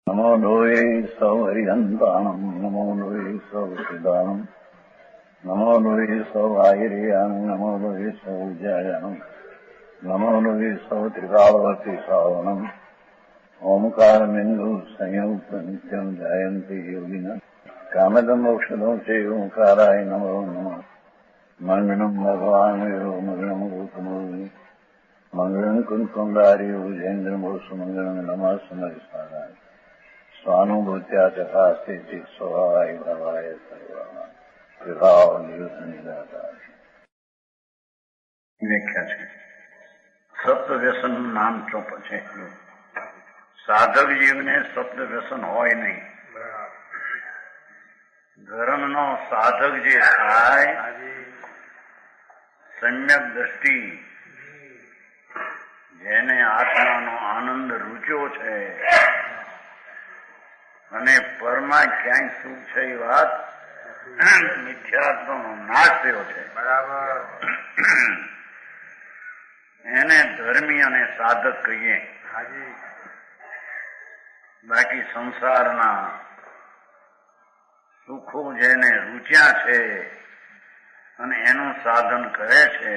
નમો લોહે સૌ હરિહંતાણમ નમો લોહે સૌ સિદાનમ નમો લોહે સૌ આયર્યાણમ નમો લોહે સૌ જયાણમ નમો લોહે સૌ ત્રિકાળવતી સાવણમ ઓમકારમિંદુ સંયુક્ત નિત્યમ જયંતિ યોગિના કામદમ મોક્ષદમ સે ઓંકારાય નમો નમઃ મંગળમ ભગવાન વિરો મંગળમ ગૌતમોર્મિ મંગળમ કુંકુંડાર્યો જૈન્દ્રમોષ મંગળમ નમઃ સમરિસારાય સ્વાનુભૂત્યા ચકાસ્તે ચિત સ્વભાવાય ભાવાય સર્વા વિભાવ નિયુદ્ધ નિરાકાર વ્યાખ્યા છે. સપ્ત વ્યસનનું નામ ચોપ છે. સાધક જીવને સપ્ત વ્યસન હોય નહીં. ધર્મનો સાધક જે થાય સમ્યક દ્રષ્ટિ, જેને આત્માનો આનંદ રૂચ્યો છે અને પરમાં ક્યાંય સુખ છે એ વાત મિથ્યાત્વનો નાશ થયો છે, બરાબર, એને ધર્મી અને સાધક કહીએ. બાકી સંસારના સુખો જેને રૂચ્યા છે અને એનું સાધન કરે છે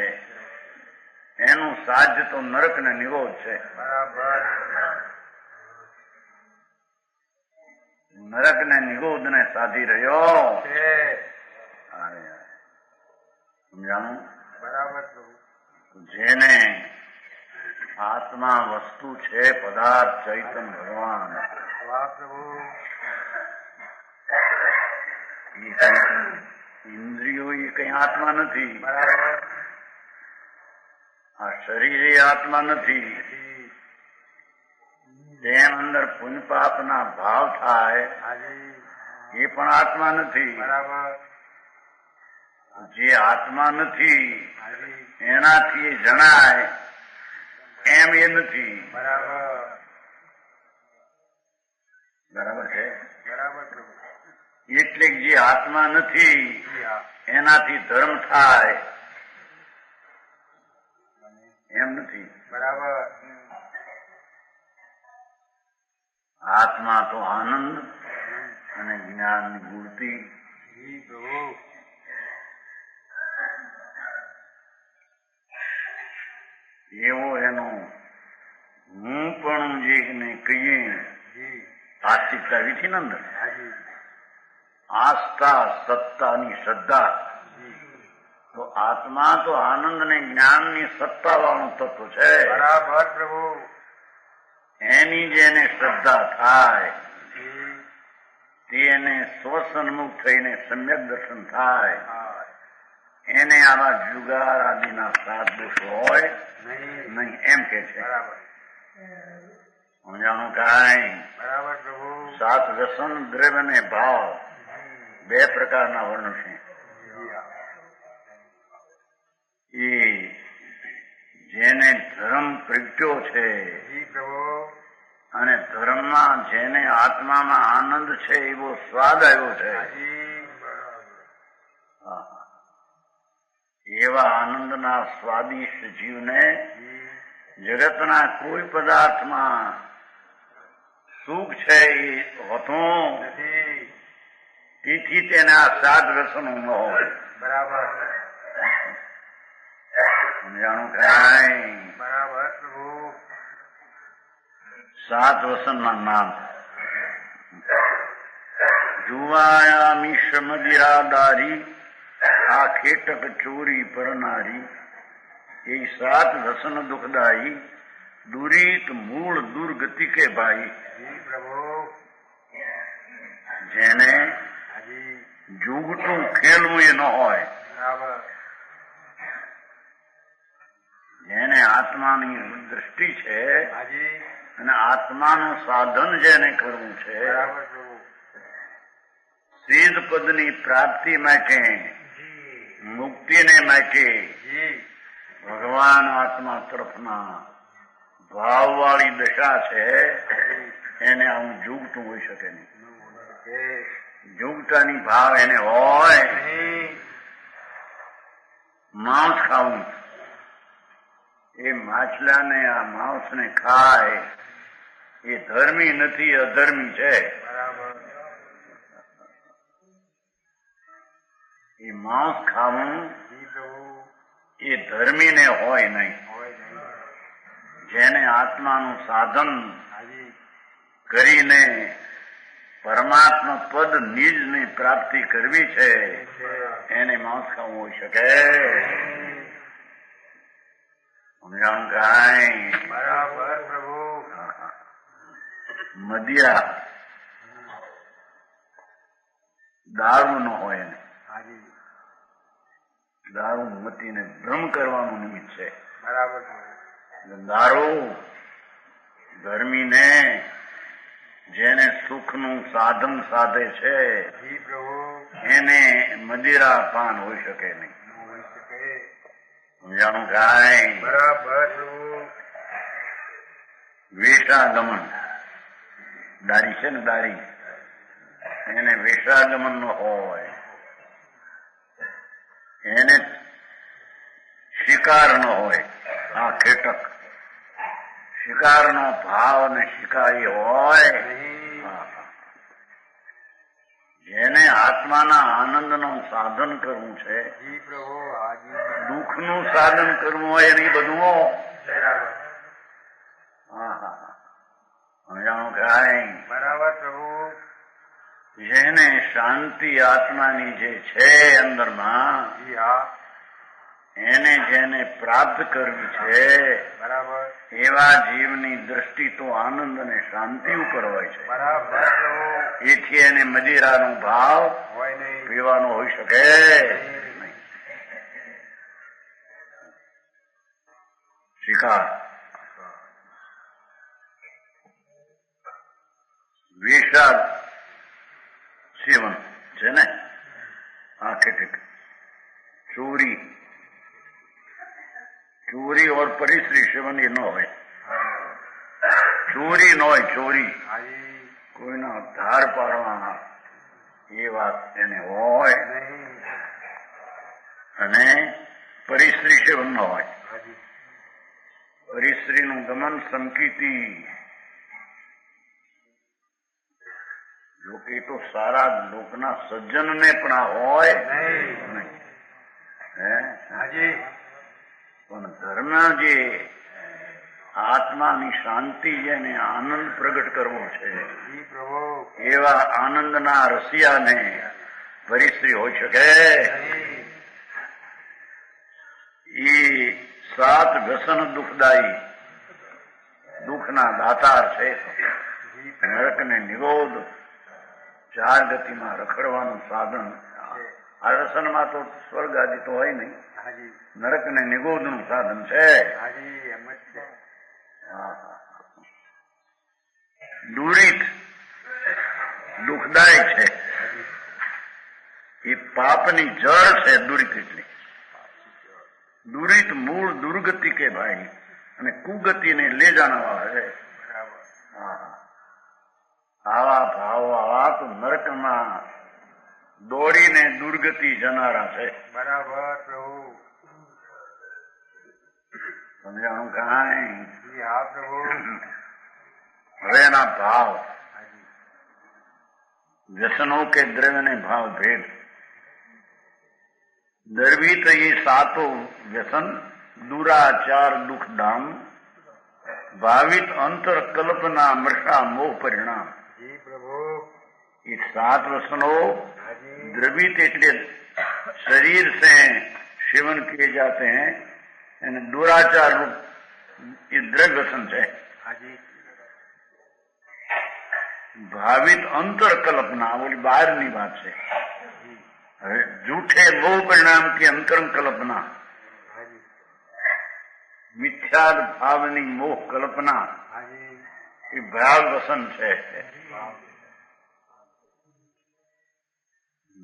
એનું સાધ્ય તો નરક ને નિરોધ છે. બરાબર. નરક ને નિરોધ ને સાધી રહ્યો સમજાણું? બરાબર. જેને આત્મા વસ્તુ છે, પદાર્થ ચૈતન ભગવાન, ઇન્દ્રિયો એ કઈ આત્મા નથી. બરાબર. આ શરીર એ આત્મા નથી. જેમ અંદર પુણ્ય પાપના ભાવ થાય એ પણ આત્મા નથી. બરાબર. જે આત્મા નથી એનાથી એ જણાય એમ એ નથી. બરાબર. બરાબર છે. બરાબર. એટલે જે આત્મા નથી એનાથી ધર્મ થાય એમ નથી. બરાબર. આત્મા તો આનંદ અને જ્ઞાનની મૂર્તિ. એવો એનો હું પણ જેને કહીએ આસ્તિકતા વિધિ અંદર આસ્થા, સત્તાની શ્રદ્ધા. તો આત્મા તો આનંદ ને જ્ઞાનની સત્તા વાળું તત્વ છે. બરાબર પ્રભુ. એની જેને શ્રદ્ધા થાય તેને સ્વસન્મુખ થઈને સમ્યક દર્શન થાય. એને આવા જુગાર આદિના સાત દોષ હોય નહીં એમ કે છે. સમજાણું કાંઈ? બરાબર પ્રભુ. સાત વ્યસન, દ્રવ્ય ને ભાવ બે પ્રકારના વર્ણ છે. એ જેને ધર્મ પ્રગટ્યો છે અને ધર્મમાં જેને આત્મામાં આનંદ છે એવો સ્વાદ આવ્યો છે, એવા આનંદના સ્વાદિષ્ટ જીવને જગતના કોઈ પદાર્થમાં સુખ છે એ હોતું નથી. તેથી તેને આ સાત વ્યસનો ન હોય. બરાબર. સમજાણું કાંઈ? બરાબર. સાત વ્યસનના નામ: જુવાયા મિશ્ર મદિરાદારી, આ ખેટક ચોરી પરનારી, એ સાત વ્યસન દુઃખદાયી, દુરિત મૂળ દુર્ગતિ કે ભાઈ. જેને જુગટું ખેલવું એ ન હોય, જેને આત્માની દ્રષ્ટિ છે અને આત્માનું સાધન જેને કરવું છે, સિદ્ધ પદની પ્રાપ્તિ માટે, મુક્તિને માટે ભગવાન આત્મા તરફના ભાવવાળી દશા છે, એને આવું જુગતું હોઈ શકે નહીં. જુગતાની ભાવ એને હોય માંસ ખાવું, એ માછલાને આ માંસને ખાય એ ધર્મી નથી, અધર્મી છે. બરાબર. એ માંસ ખાવું જી પ્રભુ. એ ધર્મીને હોય નહીં. હોય નહીં. જેને આત્માનું સાધન હાજી. કરીને પરમાત્મા પદ નિજની પ્રાપ્તિ કરવી છે એને માંસ ખાવું હોઈ શકે. સમજાણું કાંઈ? બરાબર પ્રભુ. મદિરા દારૂ ન હોય ને, હાજી. દારૂ મતીને ભ્રમ કરવાનું નિમિત્ત છે. બરાબર. દારૂ ધર્મીને જેને સુખનું સાધન સાધે છે જી પ્રભુ. એને મદિરા પાન હોઈ શકે નહીં. હોઈ શકે. સમજાણું કાંઈ? બરાબર પ્રભુ. વેશાગમન દારી છે ને, દારી એને વેશાગમન નો હોય, એને શિકાર નો હોય. આ ખેટક શિકારનો ભાવ અને શિકારી હોય. જેને આત્માના આનંદનું સાધન કરવું છે, જી પ્રભુ. હાજી. દુઃખનું સાધન કરવું હોય એની બધું બરાબર. સમજાણું કાંઈ? બરાબર પ્રભુ. જેને શાંતિ આત્માની જે છે અંદરમાં, જી હા. એને જેને પ્રાપ્ત કરવી છે બરાબર. એવા જીવની દ્રષ્ટિ તો આનંદ અને શાંતિ ઉપર હોય છે. બરાબર પ્રભુ. એથી એને મદિરાનો ભાવ હોય નહીં. પીવાનો હોઈ શકે નહીં. શિકાર વિષાદ સેવન છે ને, આ ખેટક ચોરી और परिश्री सेवन એ ન હોય. ચોરી ન હોય. ચોરી હાજી. કોઈના ધાર પાડવાના એ વાત એને હોય નહીં. અને પરિશ્રી સેવન ન હોય. હાજી. પરિશ્રીનું ગમન સંકિતિ. જોકે તો સારા લોકના સજ્જનને પણ આ હોય નહીં. હે હાજી. પણ ધર્મ જે આત્માની શાંતિ જેને આનંદ પ્રગટ કરવો છે જી પ્રભુ. એવા આનંદના રસિયાને પરિશ્રી હોઈ શકે. એ 7 વ્યસન દુઃખદાયી દુઃખના દાતાર છે. નરકને નિરોધ 4 ગતિમાં રખડવાનું સાધન. આ વ્યસનમાં તો સ્વર્ગ આદિ તો હોય નહીં. હાજી. નરકને નિરોધનું સાધન છે. હાજી. એમ જ છે. દુરિત દુઃખદાયક છે. એ પાપની જળ છે. દુરિત એટલે દુરિત મૂળ દુર્ગતિ કે ભાઈ, અને કુગતિને લે જાના વાળા છે. આવા ભાવ આવા તો નરકમાં દોડીને દુર્ગતિ જનારા છે. બરાબર પ્રભુ. સમજાણું કાંઈ? જી હા પ્રભુ. હવે એના ભાવ હાજી. વ્યસનો के द्रव्य ने भाव भेद दर्वित ये 7 व्यसन दुराचार दुख दाम भावित अंतर कल्पना मृषा मोह परिणाम. જી પ્રભુ. ये 7 व्यसनों હાજી. द्रवित એટલે शरीर से सेवन किए जाते हैं, यानी दुराचार रूप ये द्रव्य व्यसन है. હાજી. भावित अंतर कल्पना बोली बाहरनी बात છે. હવે જૂઠે મોહ પરિણામ की अंतरंग कल्पना, હાજી. મિથ્યા ભાવની મોહ કલ્પના હાજી. એ ભાવ વસન છે.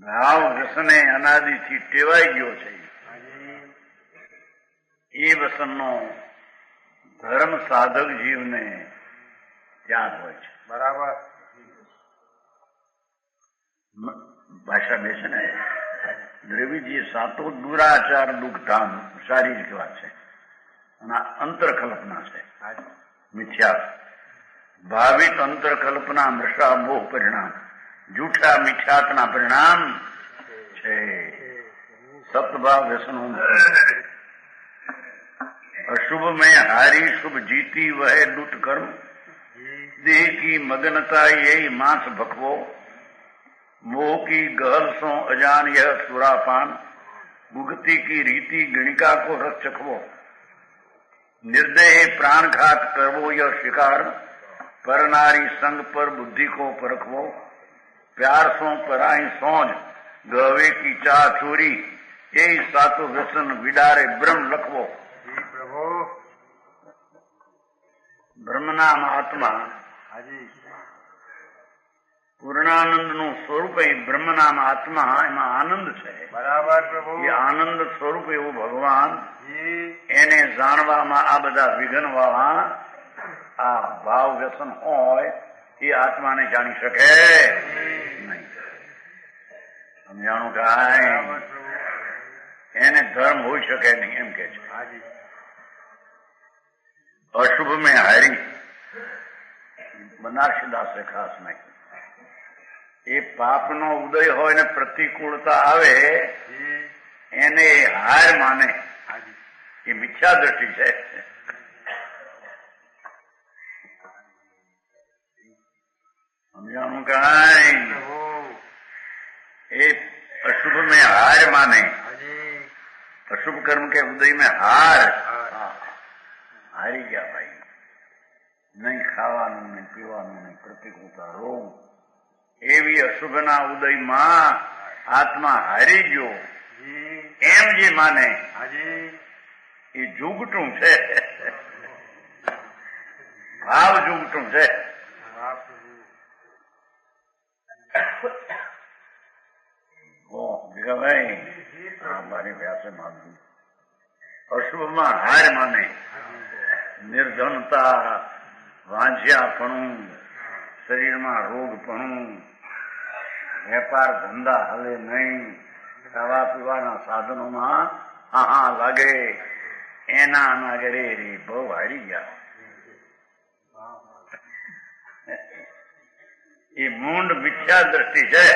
ભાવ વ્યસને અનાદિથી ટેવાઈ ગયો છે. હાજી. એ વસનનો ધર્મ સાધક જીવને ત્યાગ હોય છે. બરાબર. ભાષા બે છે ને, દ્રવિજી 7 દુરાચાર દુઃખધામ શારીરિક વાત છે, અને અંતર કલ્પના છે. હાજી. મિથ્યા ભાવિત અંતર કલ્પના મૃષા મોહ પરિણામ, જૂઠા મિથ્યાતના પરિણામ છે સપ્તભાવ વ્યસનો. અશુભ में हारी शुभ जीती वह दुट कर्म, देह की मगनता यही मांस भखवो, मोह की गहल सो अजान यह सुरापान, भुगति की रीति गणिका को रस चखवो, निर्दय प्राणघात करवो यह शिकार, पर नारी संग पर बुद्धि को परखवो, प्यार सो पराई सोज गहवे की चाह चोरी, यही सातो व्यसन विडारे ब्रह्म लखवो. બ્રહ્મનામ આત્મા પૂર્ણાનંદનું સ્વરૂપ એ બ્રહ્મનામ આત્મા, એમાં આનંદ છે. બરાબર પ્રભુ. એ આનંદ સ્વરૂપ એવું ભગવાન, એને જાણવામાં આ બધા વિઘ્ન વાળા આ ભાવ વ્યસન હોય એ આત્માને જાણી શકે નહીં. સમજાણું કાંઈ? એને ધર્મ હોઈ શકે નહીં એમ કે છે. અશુભ મેં હારી, બનારસીદાસે ખાસ નહીં. એ પાપનો ઉદય હોય ને પ્રતિકૂળતા આવે એને હાર માને, એ મિથ્યા દ્રષ્ટિ છે. સમજાણું કાંઈ? એ અશુભ મેં હાર માને, અશુભ કર્મ કે ઉદય મેં હાર, હારી ગયા ભાઈ. નહીં ખાવાનું, નહીં પીવાનું, નહીં પ્રતિકૂળતા, રોગ. એવી અશુભના ઉદયમાં આત્મા હારી ગયો એમ જે માને એ જુગટું છે, ભાવ જુગટું છે. ભાઈ મારી વ્યાસે માનવું. અશુભમાં હાર માને, નિર્ધનતા, વાંઝિયાપણું, શરીરમાં રોગપણું, વેપાર ધંધા હલે નહીં, ખાવા પીવાના સાધનોમાં હા લાગે, એના નાગરે બહુ હારી ગયા. એ મૂંડ મિથ્યા દ્રષ્ટિ છે.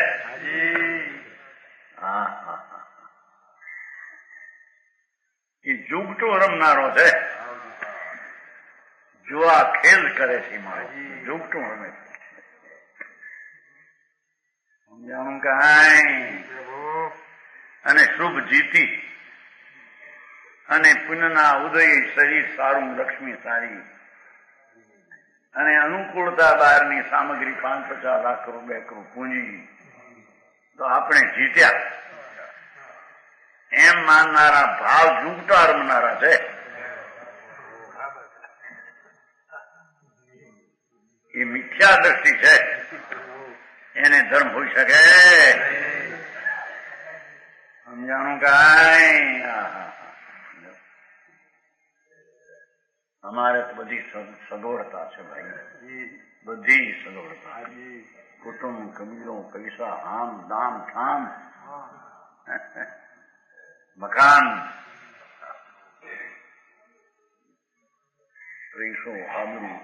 એ જુગટો રમનારો છે, જુઆ ખેલ કરે છે, મારો જુગટું રમે છે. સમજાણું કાંઈ? અને શુભ જીતી અને પુણ્યના ઉદય, શરીર સારું, લક્ષ્મી સારી અને અનુકૂળતા બહારની સામગ્રી 5-50 લાખ રૂપિયા પૂંજી, તો આપણે જીત્યા એમ માનનારા ભાવ જુગટા રમનારા છે. એ મિથ્યા દ્રષ્ટિ છે, એને ધર્મ હોઈ શકે? સમજાણું કાંઈ? અમારે તો બધી સગવડતા છે ભાઈ, બધી સગવડતા. કુટુંબ, કબીલો, પૈસા, આમ દામ ઠામ, મકાન, પૈસો, આબરૂ.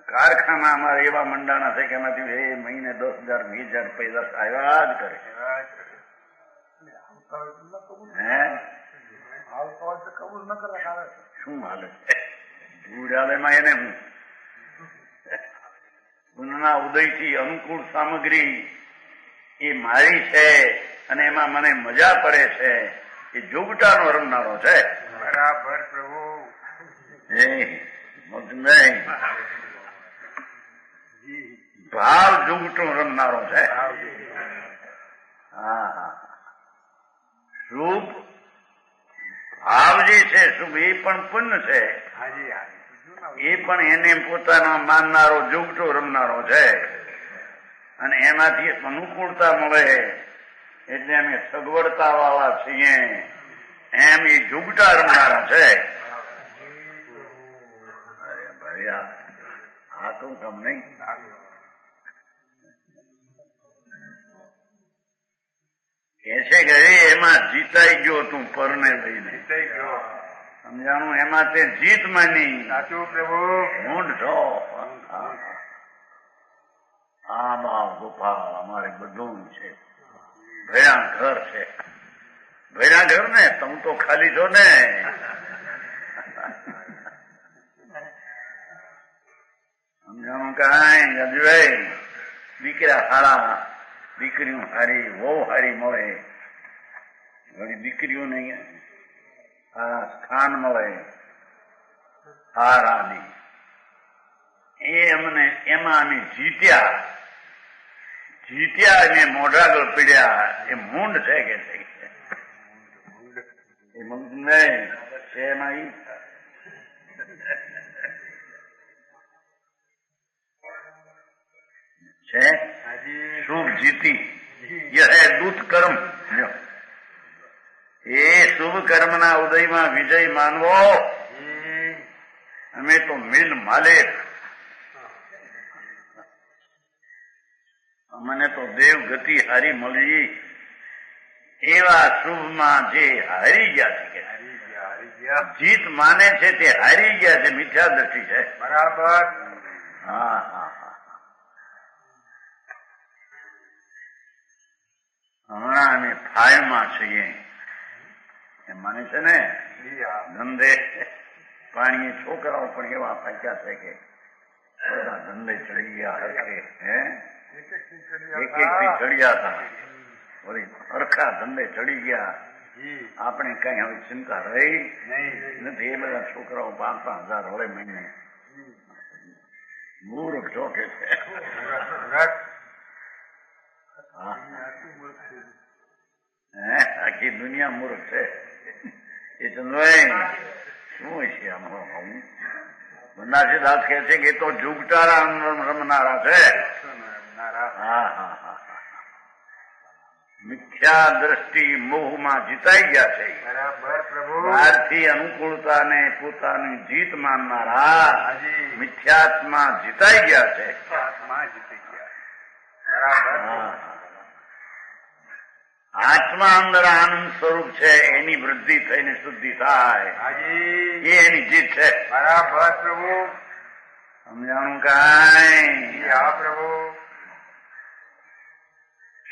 કારખાના અમારે એવા મંડાણા છે કે એમાંથી મહિને 10,000 20,000 પૈસા આવ્યા જ કરે. કબૂલ ન કરે શું હાલે ભૂડાલેમાં એને હું પુનઃના ઉદયથી અનુકૂળ સામગ્રી એ મારી છે અને એમાં મને મજા પડે છે. એ જોગટાનો રમનારો છે. બરાબર પ્રભુ. ભાવ જોગટું રમનારો છે. હા, શુભ ભાવ જે છે શુભ એ પણ પુણ્ય છે. એ પણ એને પોતાનો માનનારો જોગટો રમનારો છે અને એમાંથી અનુકૂળતા મળે એટલે અમે સગવડતા વાળા છીએ એમ એ જોગટા રમનારા છે. અરે ભાઈ આ તો કામ નહીં. કે છે કે એમાં જીતાઈ ગયો તું પરને લઈને. સમજાણું એમાં તે જીત માની સાચું પ્રભુ ઊંડ છો. આ બાપ ગોપાલ અમારે બધું છે. ભેળા ઘર છે. ભેળા ઘર ને તમે તો ખાલી છો ને. સમજાણું કાંઈ અજવાય દીકરા હારા, દીકરીઓ હારી, બહુ હારી મળે, વળી દીકરીઓને હારા સ્થાન મળે હારાની. એમાં અમે જીત્યા અને મોઢાગળ પીડ્યા. એ મૂંડ છે કે એ મૂંડ નહીં છે. એમાં છે શુભ જીતી યહ દૂત કર્મ. એ શુભ કર્મના ઉદયમાં વિજય માનવો. અમે તો મિલ માલિક, અમને તો દેવ ગતિ હારી મળી. એવા શુભમાં જે હારી ગયા છે, જીત માને છે તે હારી ગયા છે, મિથ્યા દ્રષ્ટિ છે. બરાબર. હા હા હા. હમણાં અમે ફાયમાં છીએ એમ માને છે ને. ધંધે પાણીએ છોકરાઓ પણ એવા પાક્યા છે કે બધા ધંધે ચડી ગયા હરખે. એક એક થી ચડ્યા હતા, વળી હરખા ધંધે ચડી ગયા. આપણે કઈ હવે ચિંતા રહી નથી. એ બધા છોકરાઓ 5,000 વળે મહિને. મૂર્ખ ચોકે છે. આખી દુનિયા મૂર્ખ છે. એ ચંદ્રભાઈ શું છે આમાં? બનારસી દાસ કહે છે કે એ તો જુગટારા રમનારા છે. હા હા હા. મિથ્યા દ્રષ્ટિ મોહમાં જીતાઈ ગયા છે. બરાબર પ્રભુ. બહારથી અનુકૂળતાને પોતાની જીત માનનારા મિથ્યાત્મા જીતાઈ ગયા છે. આત્મા અંદર આનંદ સ્વરૂપ છે. એની વૃદ્ધિ થઈને શુદ્ધિ થાય એ એની જીત છે. બરાબર પ્રભુ. સમજાણું કાંઈ? હા પ્રભુ.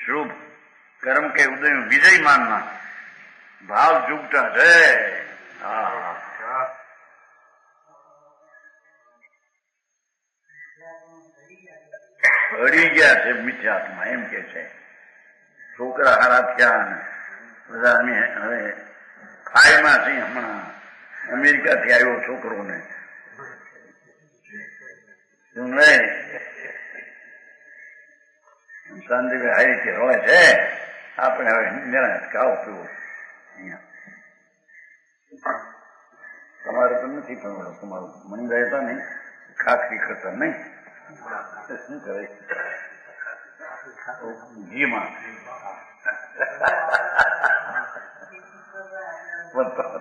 શુભ કર્મ કે ઉદય વિજય માનના ભાવ જુગટા છે. અડી ગયા છે મિથ્યાત્મા. એમ કે છે છોકરા હારા થયા બધા. અમે હવે ફાયમાં છીએ. હમણાં અમેરિકાથી આવ્યો છોકરો ને શાંતિભાઈ આ રીતે રોય છે. આપણે હવે નિરાશ ખાવો પીવો અહીંયા. તમારે તો નથી પણ તમારું મણિભાઈ હતા ને ખાખરી ખતર નહીં શું કરે ઘીમાં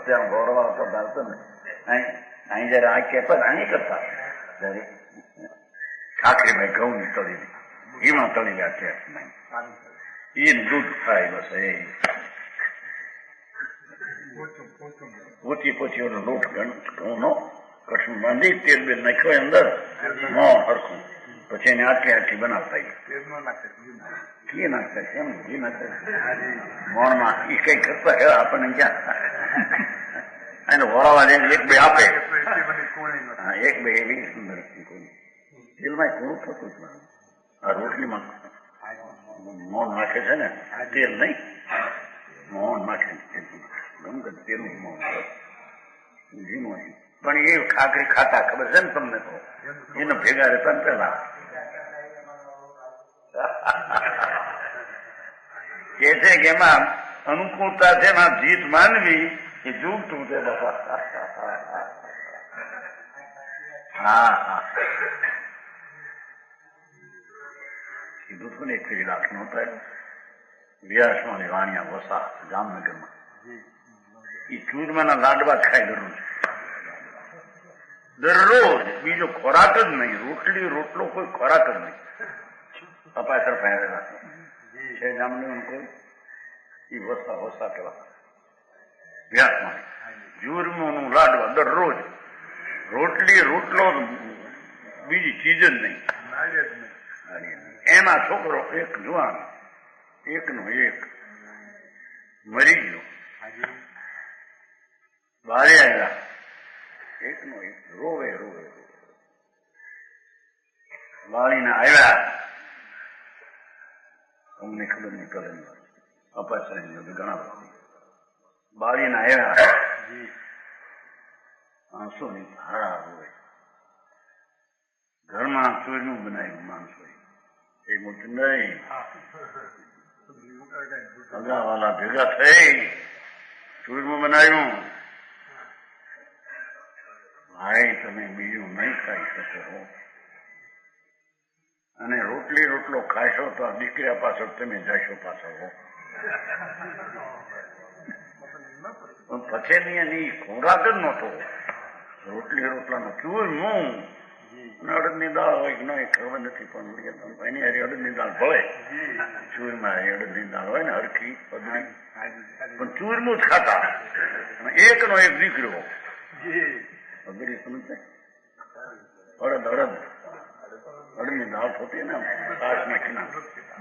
ત્યાં ગૌરવા તો ધારતો ને અહીં જયારે આ કેપર અહીં કરતા ત્યારે ખાખરીભાઈ ઘઉં ની તળી ઘીમાં તળી ગયા છે. એને દૂધ ખાય બસ. એ પોચી પોચી ઓનો લોટ ઘઉંનો કઠું બાંધી તેલ બેલ નાખ્યો અંદર મોં હરખું. પછી એને આટલી આટલી બનાવતા ઘી નાખતા છે. એમ ઘી નાખતા મોણમાં એ કઈ કરતા ખરા આપણને ક્યાં એને વરાવા જઈને એક બે આપે. એક બે એવી સુંદર તેલમાં ઘણું થતું જ. આ રોટલીમાં મોણ નાખે છે ને તેલ નહીં, મોણ નાખે ગમે તેલનું મોણ ઘીનું. પણ એ ખાખરી ખાતા ખબર છે ને તમને? તો એને ભેગા રહેતા ને પેલા કે છે કે એમાં અનુકૂળતા છે. એમાં જીત માનવી એ જુગતું છે. હા હા કીધું હતું ને. એક ફેરી દાખલો થાય વ્યાસમાં વાણિયા વસા જામનગરમાં. એ ચૂરમાના લાડવા ખાય દરરોજ. દરરોજ બીજો ખોરાક જ નહીં. રોટલી રોટલો કોઈ ખોરાક જ નહીં. અપાસર પહેરેલા છે જામનગર કોઈ. એ વસા વસા કેવા વ્યાસમાં ચૂરમોનું લાડવા દરરોજ, રોટલી રોટલો બીજી ચીજ જ નહીં. એમાં છોકરો એક જુવાન, એકનો એક મરી ગયો. બારે આવ્યા, એકનો એક રોવે રોવે વાળીને આવ્યા. અમને ખબર નહીં કરે અપાચારી ઘણા બધા બાળીને આવ્યા. આંસુ ની ધારા હોય. ઘરમાં ચોરનું બનાવ્યું માણસો એ મોટું નહીં. અગાવાલા ભેગા થઈ ચોરનું બનાવ્યું. ભાઈ તમે બીજું નહીં ખાઈ શકો અને રોટલી રોટલો ખાશો તો આ દીકરા પાછળ તમે જશો પાછળ હો. પછી એની ખોરાક જ નહોતો. રોટલી રોટલાનો ચૂરમું અને અડદની દાળ હોય કે નહીં ખબર નથી, પણ એની હારી અડદની દાળ ભળે. ચૂરમાં અડદની દાળ હોય ને હરખી પદરી, પણ ચૂરમું જ ખાતા. અને એકનો એક દીકરો અગરી સમજે અડદની દાળ થતી ને છાશ નાખીને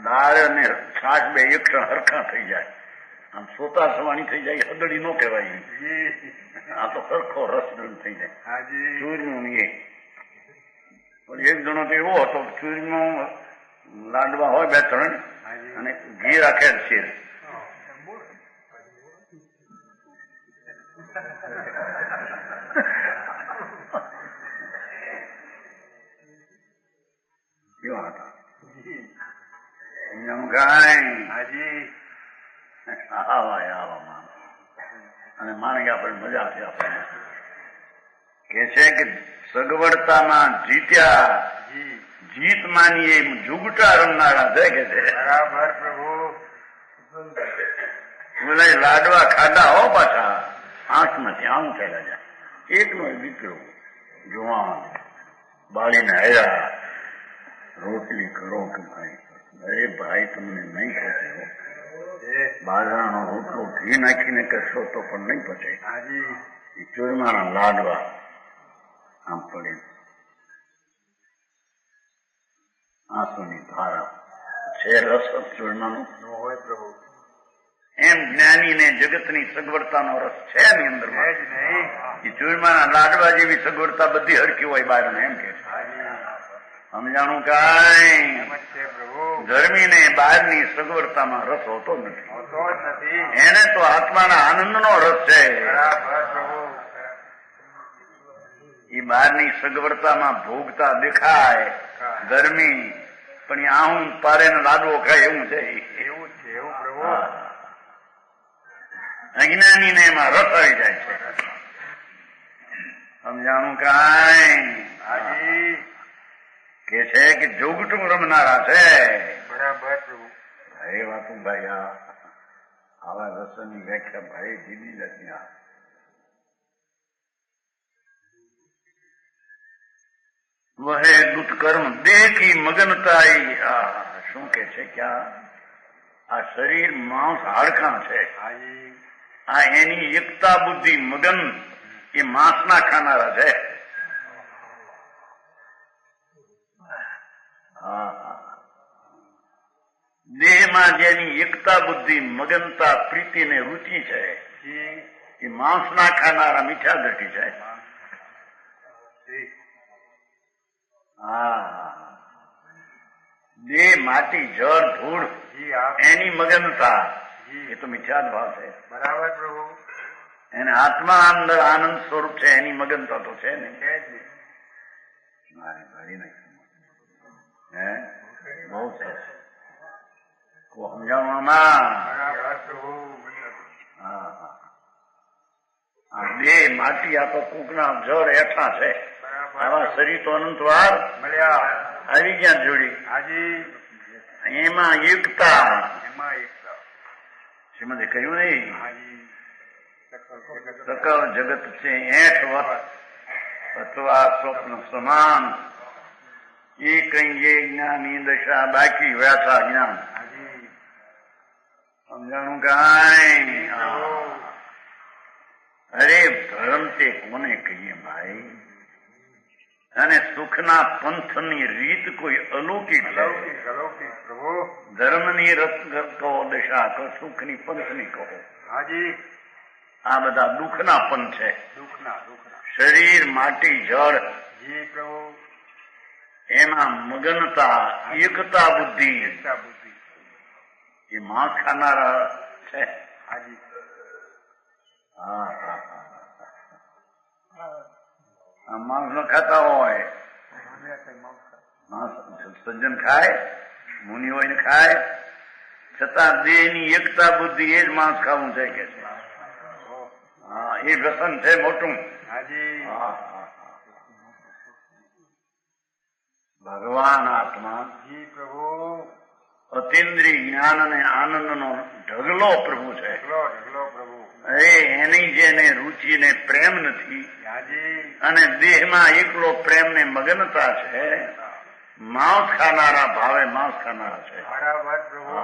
દાળ અને છાશ બે એક હરખા થઈ જાય. આમ સોતા સવાણી થઈ જાય, હદડી ન કહેવાય. આ તો સરખો રસ થઈ જાય ચૂરનું. એ પણ એક જણો તો એવો હતો, ચૂરનું લાડવા હોય 2-3 અને ઘી રાખે શેર. કેવા હતા અને માણસ આપણે મજા છે. આપણને કે છે કે સગવડતામાં જીત્યા, જીત માની એમ જુગટા રમનારા છે કે છે. બરાબર પ્રભુ. લાડવા ખાધા હો પાછા આંખમાંથી આમ થયેલા જાય. એકનો દીકરો જુવાન બાળીને આવ્યા. રોટલી કરો કે ભાઈ, અરે ભાઈ તમને નહીં પચે. બાજરાનો રોટલો ઘી નાખીને કરશો તો પણ નહીં પચે. એ ચૂરમાના લાડવા આમ પડી આંસુની ધારા છે. રસ ચૂરમાનો હોય પ્રભુ. એમ જ્ઞાનીને જગતની સગવડતાનો રસ છે એની અંદર. એ ચૂરમાના લાડવા જેવી સગવડતા બધી હરકી હોય બહાર એમ કે સમજાણું કાંઈ. ધર્મીને બહારની સગવડતામાં રસ હોતો નથી. એને તો આત્માના આનંદનો રસ છે. એ બહારની સગવડતામાં ભોગતા દેખાય ધર્મી, પણ આવું પારે ને લાડવો ખાય એવું છે. એવું છે એવું પ્રભુ. અજ્ઞાનીને એમાં રસ આવી જાય છે. સમજાણું કાંઈ. કે છે કે જોગટું રમનારા છે. બરાબર પ્રભુ. ભાઈ વાતું ભાઈ આવા રસની વ્યાખ્યા ભાઈ દીદી નથી. વહે દુષ્કર્મ દેખી મગનતાઈ. શું કે છે કે આ શરીર માંસ હાડકાં છે. આ એની એકતા બુદ્ધિ મગન એ માંસના ખાનારા છે. દેહમાં જેની એકતા બુદ્ધિ મગનતા પ્રીતિ ને રુચિ છે એ માંસના ખાનારા મીઠા દ્રઢી છે. દેહ માટી જળ ધૂળ એની મગનતા એ તો મીઠા જ ભાવ છે. બરાબર પ્રભુ. એને આત્મા અંદર આનંદ સ્વરૂપ છે એની મગનતા તો છે ને. બહુ સરસ સમજાવવામાં. દેહ માટી આ તો કૂકના જળ હેઠા છે. આવા શરીર તો અનંતવાર મળ્યા આવી ગયા જોડી. એમાં એકતા શ્રીમદે કહ્યું નહીં. સકલ જગત છે 8 વર્ષ અથવા સ્વપ્ન સમાન. એ કઈ એ જ્ઞાની દશા બાકી વ્યાસા જ્ઞાન. સમજાણું કાંઈ. અરે ધર્મ તે કોને કહીએ ભાઈ? અને સુખના પંથની રીત કોઈ અલૌકિક છે. અલૌકિક અલૌકિક પ્રભુ. ધર્મની રત કહો, દશા કહો, સુખની પંથની કહો, હાજી. આ બધા દુઃખના પંથ છે. દુઃખના દુઃખના. શરીર, માટી, જળ, જી પ્રભુ. એમાં મગનતા, એકતા બુદ્ધિ, એકતા બુદ્ધિ. એ માંસ ખાનારા છે. હાજી. હા હા હા, માંસ ન ખાતા હોય, માંસ સજ્જન ખાય, મુનિ હોય ને ખાય, છતાં દેહની એકતા બુદ્ધિ એ જ માંસ ખાવું છે કે છે. હા, એ વ્યસન છે મોટું. હાજી. હા હા, ભગવાન આત્મા જી પ્રભુ. અતિન્દ્રિય જ્ઞાન અને આનંદનો ઢગલો પ્રભુ છે. ઢગલો ઢગલો પ્રભુ. એની જેને રુચિ ને પ્રેમ નથી, હાજી. અને દેહમાં એકલો પ્રેમ ને મગનતા છે, માંસ ખાનારા ભાવે માંસ ખાનારા છે. બરાબર પ્રભુ.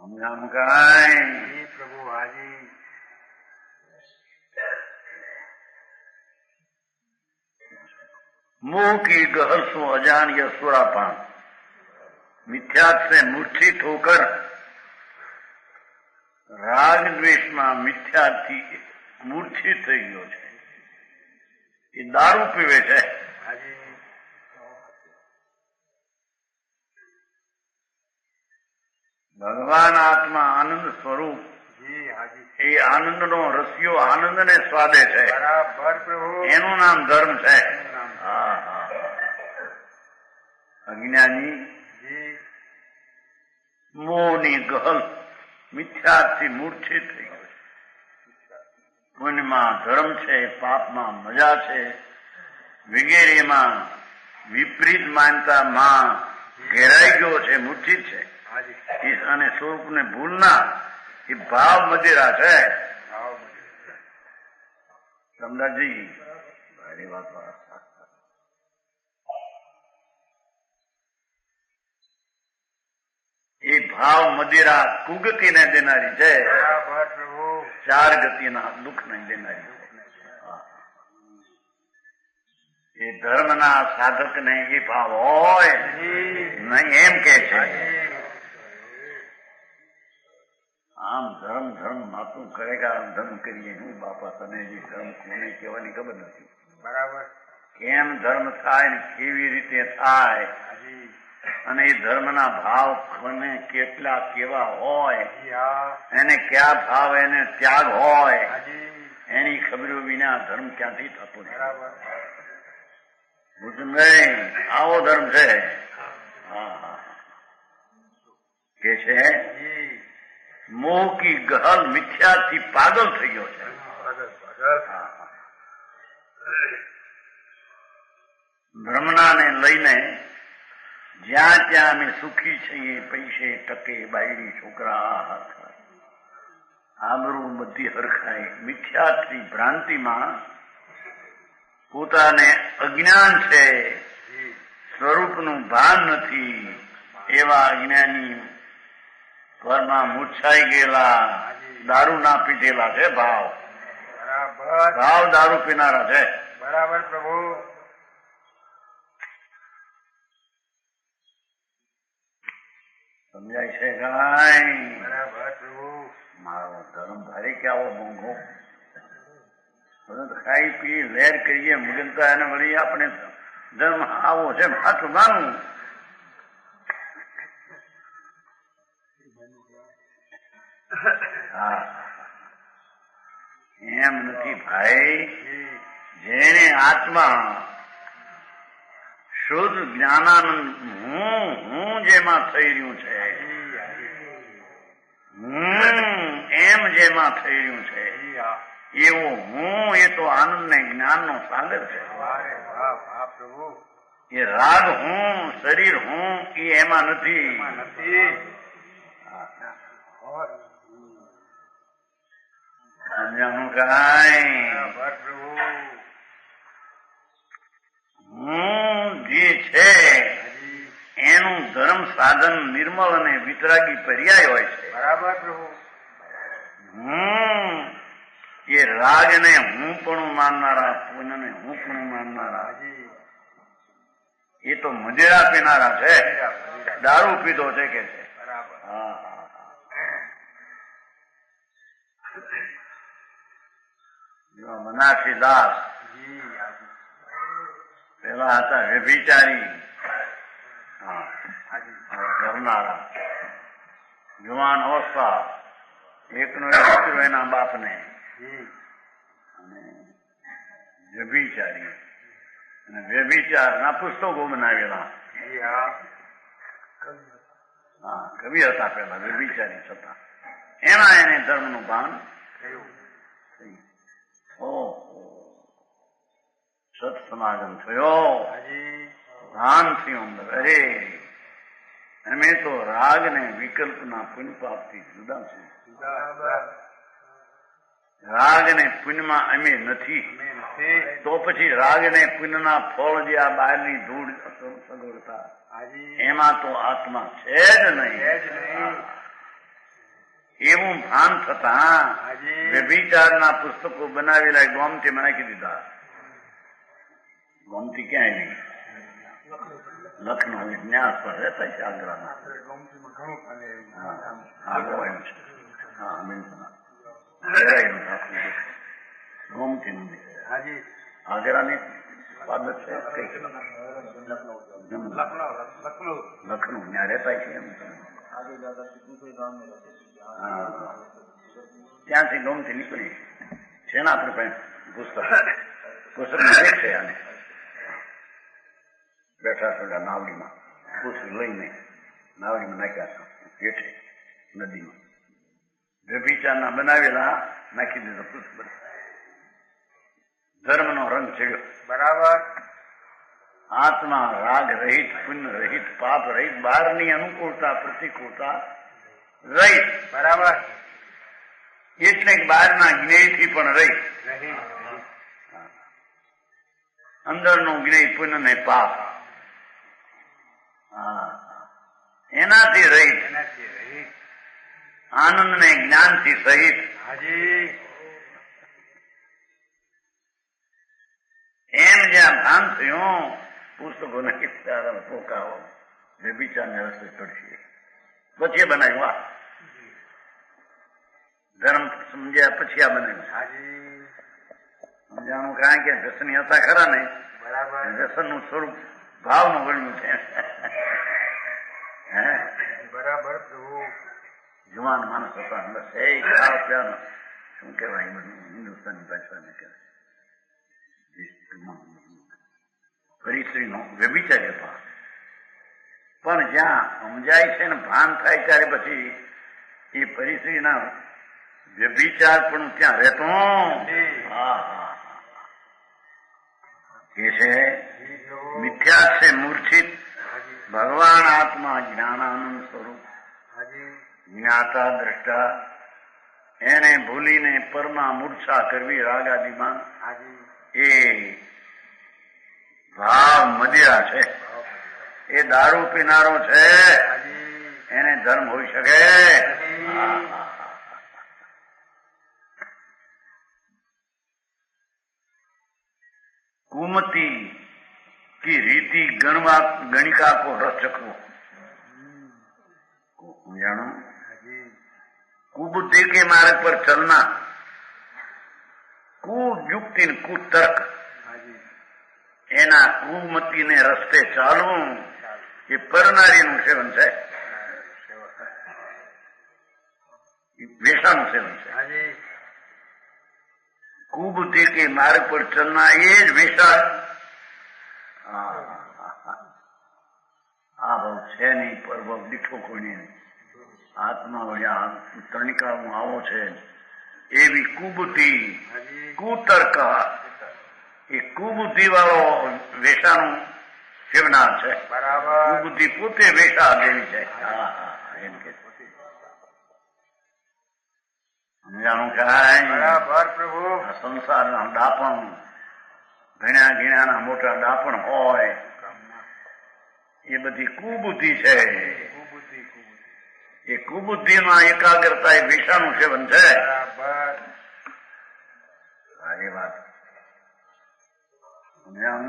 સમજામ કાંઈ? જી પ્રભુ. હાજી. मुंह की गहल सो अजान या सुरापान, मिथ्यात से मूर्छित होकर राग द्वेषમાં મિથ્યાથી મૂર્છિત થઈ ગયો છે. એ દારૂ પીવે છે. હાજી. ભગવાન આત્મા આનંદ સ્વરૂપ, જી હાજી. એ આનંદનો રસિયો આનંદને સ્વાદે છે. બરાબર પ્રભુ. એનું નામ ધર્મ છે. નામ. હા હા. અજ્ઞાની જી. મોહની ગહલ, મિથ્યાથી મૂર્છિત થઈ ગયો. પુણ્યમાં ધર્મ છે, પાપમાં મજા છે, વગેરેમાં વિપરીત માનતામાં ઘેરાઈ ગયો છે, મૂર્છિત છે. હાજી. અને સ્વરૂપને ભૂલના એ ભાવ મદિરા છે. આવો. સમજાજી? ભારી વાત. એ ભાવ મદિરા કુગતિને દેનારી છે. બરાબર પ્રભુ. ચાર ગતિના દુઃખને દેનારી છે. એ ધર્મના સાધકને એ ભાવ હોય નહીં એમ કે છે. આમ ધર્મ ધર્મ માતું કરેગા, ધર્મ કરીએ. હું બાપા તને જે ધર્મ કોને કહેવાની ખબર નથી. બરાબર. કેમ ધર્મ થાય ને કેવી રીતે થાય, હાજી. અને એ ધર્મના ભાવ કોને કેટલા કેવા હોય, જી હા. એને ક્યાં ભાવ એને ત્યાગ હોય, હાજી. એની ખબરો વિના ધર્મ ક્યાંથી થતો નથી. બરાબર. નહીં, આવો ધર્મ છે. હા હા, કે છે જી. મોહ કી ગહલ, મિથ્યાથી પાગલ થઈ ગયો છે. ભગત ભગત. ભ્રમણાને લઈને જ્યાં ત્યાં અમે સુખી છીએ, પૈસે ટકે, બાયડી છોકરા, આબરૂ બધી હરખાય. મિથ્યાથી ભ્રાંતિમાં પોતાને અજ્ઞાન છે, સ્વરૂપનું ભાન નથી, એવા અજ્ઞાની ઘરમાં મૂર્છાઈ ગયેલા, દારૂ ના પીધેલા છે. ભાવ બરાબર. ભાવ દારૂ પીનારા છે. બરાબર પ્રભુ. સમજાય છે કાંઈ? બરાબર પ્રભુ. મારો ધર્મ ભારે કે આવો મોંઘો, બધું ખાઈ પી લહેર કરીએ, મુગલતા એને વળી આપણે ધર્મ આવો છે માથું માનવું. હા, એમ નથી ભાઈ. જેને આત્મા શુદ્ધ જ્ઞાનાનંદ હું જેમાં થઈ રહ્યું છે, એમ જેમાં થઈ રહ્યું છે, એવો હું એ તો આનંદ ને જ્ઞાન નો સાગર છે. પ્રભુ. એ રાગ હું, શરીર હું, એ એમાં નથી. સમજાણું કાંઈ? પ્રભુ. હું જે છે એનું ધર્મ સાધન નિર્મળ અને વિતરાગી પર્યાય હોય છે. બરાબર પ્રભુ. એ રાગને હું પણ માનનારા, પુણ્યને હું પણ માનનારા, એ તો મજેરા પીનારા છે, દારૂ પીધો છે કે છે. મનાસી દાસ પેલા હતા વ્યભિચારી કરનારા, જુવાન અવસ્થા, એકનો એક દીકરો એના બાપને, અને વ્યભિચારી અને વ્યભિચારના પુસ્તકો બનાવેલા. હા, કવિ હતા પેલા વ્યભિચારી છતાં એમાં એને ધર્મનું ભાન થયું. સત સમાગમ થયો, ભાન થયું. અરે અમે તો રાગ ને વિકલ્પના પુણ્ય પાપથી જુદા છે. રાગ ને પુણ્યમાં અમે નથી, તો પછી રાગ ને પુણ્યના ફળ જે આ બહારની ધૂળ સગવડતા એમાં તો આત્મા છે જ નહીં. એવું ભાન થતા વ્યભિચારના પુસ્તકો બનાવેલા ગોમતી મને નાખી દીધા. ગોમતી ક્યાં આવી? લખનૌ ન્યાસ પર રહેતા છે, આગ્રાના. ગોમતી નદી આગ્રાની પાદત છે, લખનૌ ત્યાં રહેતા છે. એમ ત્યાંથી ગોમતી નીકળી છે ને આપણી પાસે પુસ્તક છે. આને બેઠા થોડા નાવડીમાં પુસ્તક લઈને નાવડીમાં નાખ્યા છે, હેઠે નદીમાં વ્યભિચારના બનાવેલા નાખી દીધો પુસ્તક. ધર્મનો રંગ ચડ્યો. બરાબર. આત્મા રાગ રહિત, પુણ્ય રહિત, પાપ રહિત, બહારની અનુકૂળતા પ્રતિકૂળતા રહિત. બરાબર. એટલે બહારના જ્ઞેયથી પણ રહિત, અંદરનું જ્ઞેય પુણ્ય ને પાપ એનાથી રહિત, આનંદ ને જ્ઞાનથી સહિત. એમ જ્યાં ભાન થયું, પુસ્તકોને કિસ્સારા પોકાઓ વ્યભિચારને રસ્તે ચડશે. પછી બનાવ્યું આ ધર્મ સમજ્યા પછી આ બનાવ્યું. સમજાનું કારણ કે વ્યસની હતા ખરા ને, વ્યસનનું સ્વરૂપ ભાવનું બન્યું છે. હે બરાબર. જુવાન માણસ હતા, બસ એ ખાવા પીવાનું શું કહેવાય બધું હિન્દુસ્તાની ભાષાને કહેવાય, પરિશ્રીનો વ્યભિચાર હતા. પણ જ્યાં સમજાય છે ને ભાન થાય ત્યારે પછી એ પરિશ્રીના વ્યભિચાર પણ ત્યાં રહેતો. કે છે મિથ્યા છે મૂર્છિત, ભગવાન આત્મા જ્ઞાનાનંદ સ્વરૂપ, જ્ઞાતા દ્રષ્ટા, એને ભૂલીને પરમાં મૂર્છા કરવી રાગાદિમાં, એ ભાવ મદિરા છે. એ દારૂ પીનારો છે, એને ધર્મ હોઈ શકે? कुमति की रीति गणिका को रस चखो. जानो कुबुद्धि के मार्ग पर चलना, कुयुक्ति कुतर्क, एना कुमति ने रस्ते चालવું એ પરનારીનું સેવન છે, વેશાનું સેવન છે. कुबुद्धि के मार्ग पर चलना ये ज वेशा. આ ભાવ છે નહીં, પરભાવ દીઠો કોઈને નહીં. આત્મા વળ્યા તણિકામાં આવો છે એવી કુબુદ્ધિ, કુતર્ક, એ કુબુદ્ધિ વાળો વેશાનું સેવનાર છે. કુબુદ્ધિ પોતે વેશા દેવી છે. એમ કે સમજાણું કાંઈ? પ્રભુ સંસારના દાપણ, ઘણા ઘીણાના મોટા દાપણ હોય, એ બધી કુબુદ્ધિ છે. એ કુબુદ્ધિમાં એકાગ્રતા એ વિષાનું સેવન છે. બરાબર. એ વાત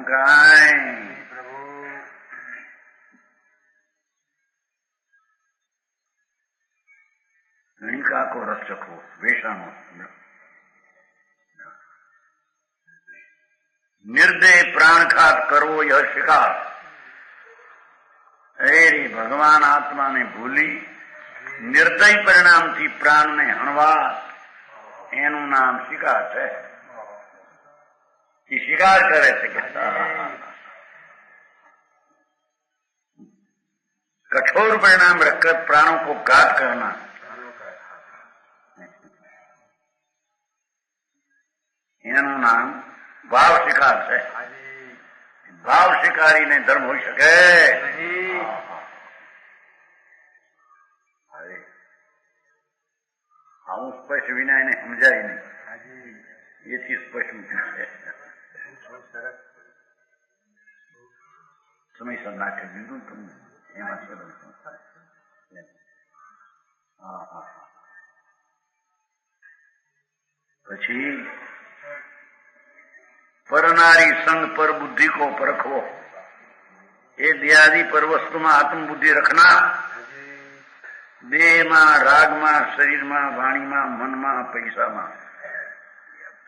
કાંઈ પ્રભુ. ઘણી કાકો રસ ચખવો વેષાનો. નિર્દય પ્રાણઘાત કરવો યહ શિકાર. એ ભગવાન આત્માને ભૂલી નિર્દય પરિણામથી પ્રાણને હણવા એનું નામ શિકાર છે. એ શિકાર કરે છે કે कठोर परिणाम रखकर प्राणों को घात करना એનું નામ ભાવ શિકાર છે. ભાવ શિકારીને ધર્મ હોઈ શકે આવું સ્પષ્ટ વિના એને સમજાય નહીં. એથી સ્પષ્ટ મૂક્યું છે. સમયસર નાખી દીધું તમને એમાં સરળ. પછી પરનારી संग पर बुद्धि को परखो. ये देहादि पर वस्तु में आत्म बुद्धि रखना. देह में, राग में, शरीर में, वाणी में, मन में, पैसा में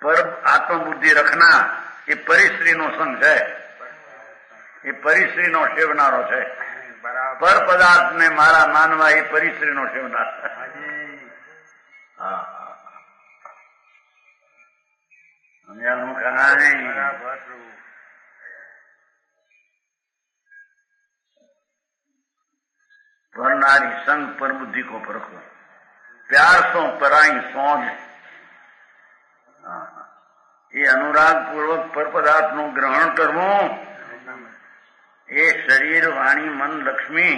पर आत्म बुद्धि रखना ये परिश्री नो संग है. ये परिश्री नो सेवनारो है. पर पदार्थ ने मारा मानवा ये परिश्री नो सेवनार. परनारी संग पर बुद्धि को परखो. प्यार सो पराई सोज. ये अनुराग पूर्वक पर पदार्थ नु ग्रहण करवो ये शरीर वाणी मन लक्ष्मी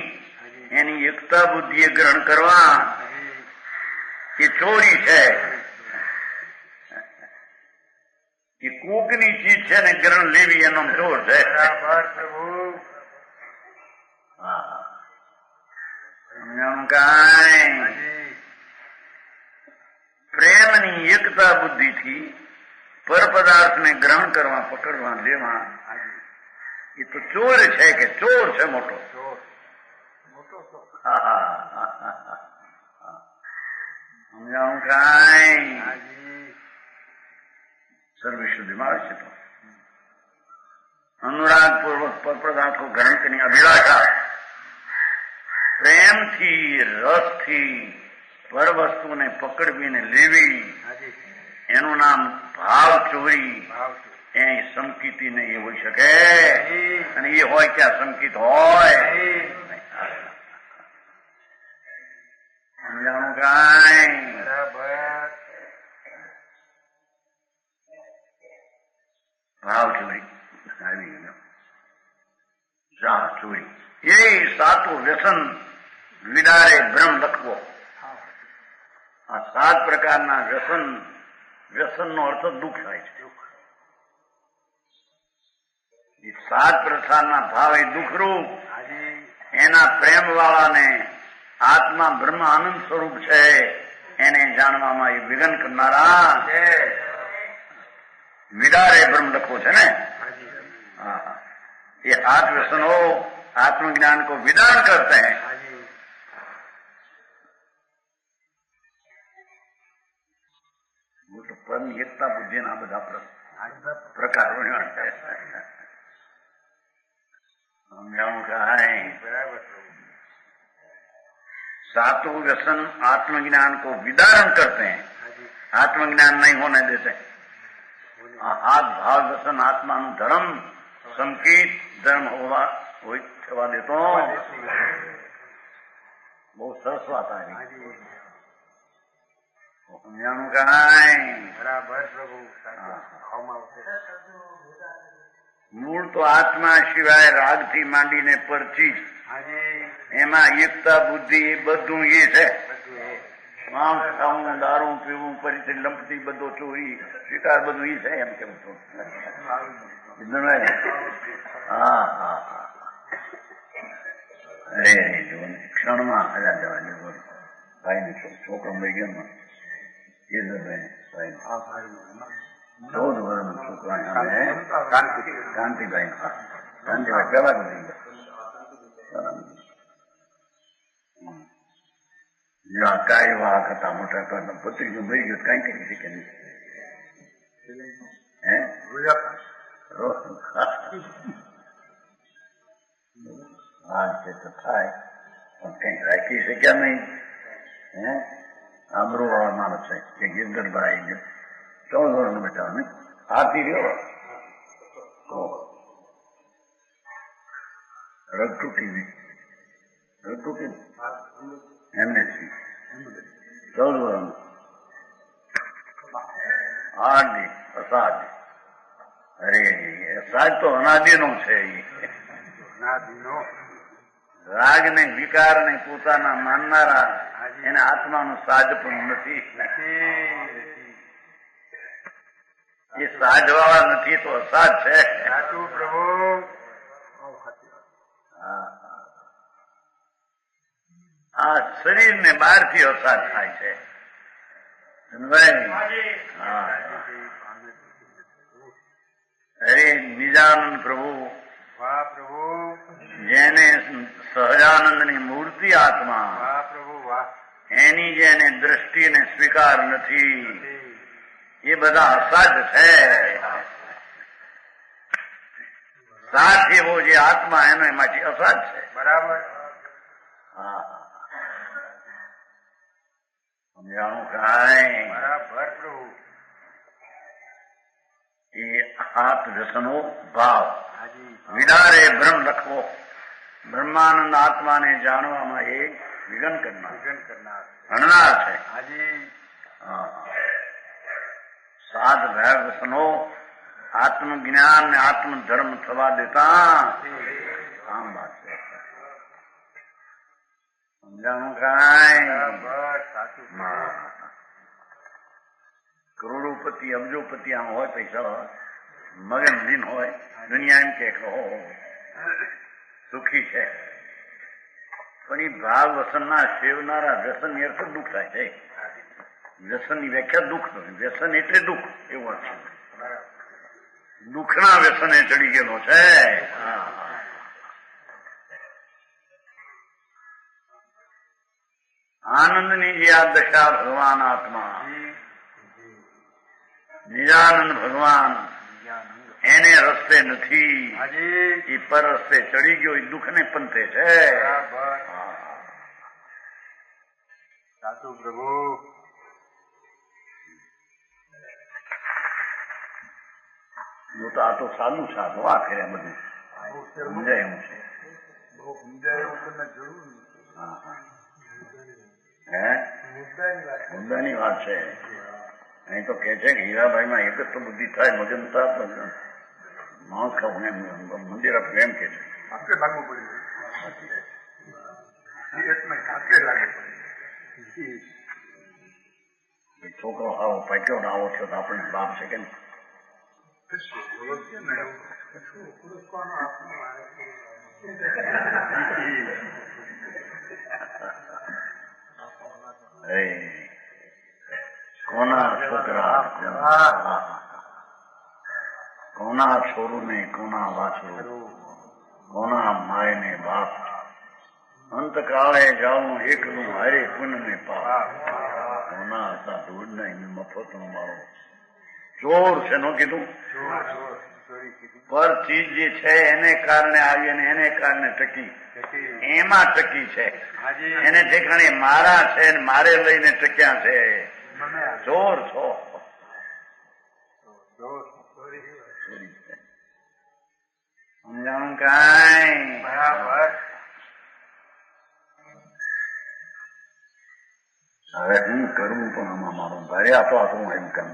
एनी एकता बुद्धि ग्रहण करवा ये चोरी है. ये कूकनी चीज है ने ग्रहण लेवी एनो चोर है. प्रेमनी एकता बुद्धि थी पर पदार्थ ने ग्रहण करवा पकड़वा लेवा ये तो चोर है के चोर है मोटो. सर्वशुद्धि मार से तो अनुराग पूर्वक पर पदार्थ को ग्रहण करने अभिलाषा प्रेम थी रस थी पर वस्तु ने पकड़वी ने लेवी एनु नाम भाव चोरी. समकीती ने ये होई सके અને એ હોય ક્યાં સંકિત હોય. સમજાણું કાંઈ ભાવ ચોરી આવી ગયો. શાહ ચોરી એ સાતું વ્યસન વિડારે બ્રહ્મ લખવો. આ 7 પ્રકારના વ્યસનનો અર્થ દુઃખ થાય છે. 7 પ્રકારના ભાવ એ દુઃખરૂપ એના પ્રેમ વાળાને આત્મા બ્રહ્મ આનંદ સ્વરૂપ છે એને જાણવામાં એ વિઘન કરનારા વિડારે બ્રહ્મ લખવો છે ને. ये 8 व्यसनो आत्मज्ञान को विदान करते हैं. वो तो परम एकता बुद्धि ना બધા प्रकार सातों व्यसन आत्मज्ञान को विदारण करते हैं. आत्मज्ञान नहीं होने देते. हाथ भाव व्यसन आत्मा धर्म संकेत धर्म થવા દેતો. બહુ સરસ વાત આવી. સમજાણું કાંઈ બરાબર પ્રભુ. મૂળ તો આત્મા સિવાય રાગથી માંડીને પરથી એમાં એકતા બુદ્ધિ બધું એ છે. માંસ ખાવું, દારૂ પીવું, પરિચય લંપટી, બધો ચોરી શિકાર બધું એ છે. એમ કેમ છો? ક્ષણમાં હજાર જવા ભાઈને છોકરો મળી ગયો ને કેશરભાઈ ભાઈ હા ભાઈ 14 વર્ષનો છોકરો કાંતિભાઈ કાંતિભાઈ પેલા મળી ગયા કાંઈ વાક હતા મોટા કરતા ભત્રીજો મરી ગયો કઈ કરી શકે નહીં હે હા તે તો થાય પણ કઈ રાખી શક્યા નહીં હે આબરૂ વાળા માણસ છે કે ગિરધરભાઈ ગયો 14 વર્ષનો બેટા ને હાથી રહ્યો રગ તૂટી એમએસસી 14 વર્ષનો આદિ અસાદ અરે અસાદ તો અનાદિ નો છે રાગ ને વિકાર ને પોતાના માનનારા એને આત્માનું સાજ પણ નથી એ સાજવાળા નથી તો અસાજ છે સાચું પ્રભુ આ શરીર ને બહારથી અસાજ થાય છે અરે નિજાનંદ પ્રભુ વાહ પ્રભુ જેને સહજાનંદ ની મૂર્તિ આત્મા વાહ પ્રભુ વાહ એની જેને દ્રષ્ટિને સ્વીકાર નથી એ બધા અસાજ છે સાથ એવો જે આત્મા એનો એમાંથી અસાજ છે બરાબર સમજાણું કાંઈ બરાબર પ્રભુ એ હાથ વ્યસનો ભાવ વિદારે બ્રહ્મ લખવો બ્રહ્માનંદ આત્માને જાણવામાં એ વિઘન કરનાર છે સાત ભય વ્યસનો આત્મ જ્ઞાન ને આત્મ ધર્મ થવા દેતા આમ વાત છે સમજાણું કાંઈ કરોડોપતિ અબજોપતિ આમ હોય પૈસા હોય મગન દિન હોય દુનિયા એમ કે સુખી છે પણ એ ભાવ વસનના સેવનારા વ્યસન અર્થ દુઃખ થાય છે વ્યસનની વ્યાખ્યા દુઃખ નથી વ્યસન એટલે દુઃખ એવું છે દુઃખના વ્યસને ચડી ગયેલો છે આનંદની જે આ દશા ભગવાન આત્મા નિજાનંદ ભગવાન એને રસ્તે નથી એ પર રસ્તે ચડી ગયો એ દુઃખ ને પંથે છે સાચું પ્રભુ તો આ તો સાદું સાદું આ કર્યા બધું સમજાય એમ છે હે મુદ્દાની વાત છે અહીં તો કે છે કે હીરાભાઈ માં એક જ તો બુદ્ધિ થાય મગનતા માણસ ખાવું એમ મંદિર આપવું એમ કે છે આપણે લાગવું પડ્યું છોકરો આવો પાક્યો ને આવો થયો તો આપણને લાભ છે કે કોના છોકરા કોના છોરું ને કોના વાછરું કોના માય ને બાપ અંતકાળે જાઉં એકલું હારે પુન ને પાપ કોના હતા ધૂળ નહીં મફત નો મારો ચોર છે નો કીધું પર ચીજ જે છે એને કારણે આવી અને એને કારણે ટકી એમાં ટકી છે એને ઠેકાણે મારા છે ને મારે લઈને ટક્યા છે ચોર છો સમજાણું કાંઈ બરાબર હવે હું કરું પણ આમાં મારું ભારે આપો હું એમ કામ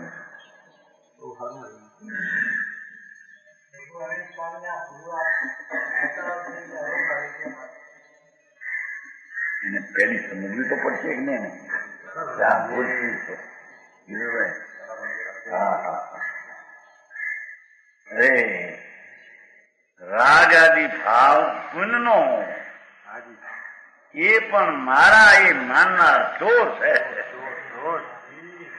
એને પેલી સમજવી તો પડશે કે નહીં ત્યાં ભૂલ શું છે હા હા અરે રાગ આદિ ભાવ પુનનો એ પણ મારા એ માનનાર ચોર છે. ચોર.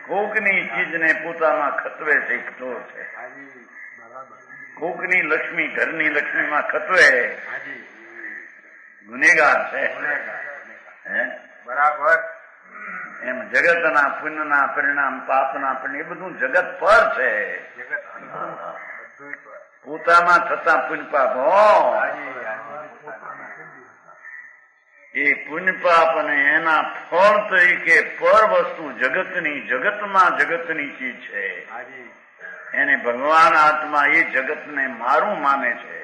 કોકની ચીજને પોતામાં ખતવે છે, એક ચોર છે. હાજી બરાબર. કોકની લક્ષ્મી ઘરની લક્ષ્મીમાં ખતવે હાજી ગુનેગાર છે. હે બરાબર. એમ જગતના પુણ્યના પરિણામ પાપના પરિણામ એ બધું જગત પર છે. જગત બધું પર. પોતામાં થતા પુણ્ય પાપ હાજી એ પુણ્ય પાપ અને એના ફળ તરીકે પર વસ્તુ જગતમાં જગતની ચીજ છે. હાજી એને ભગવાન આત્મા એ જગતને મારું માને છે.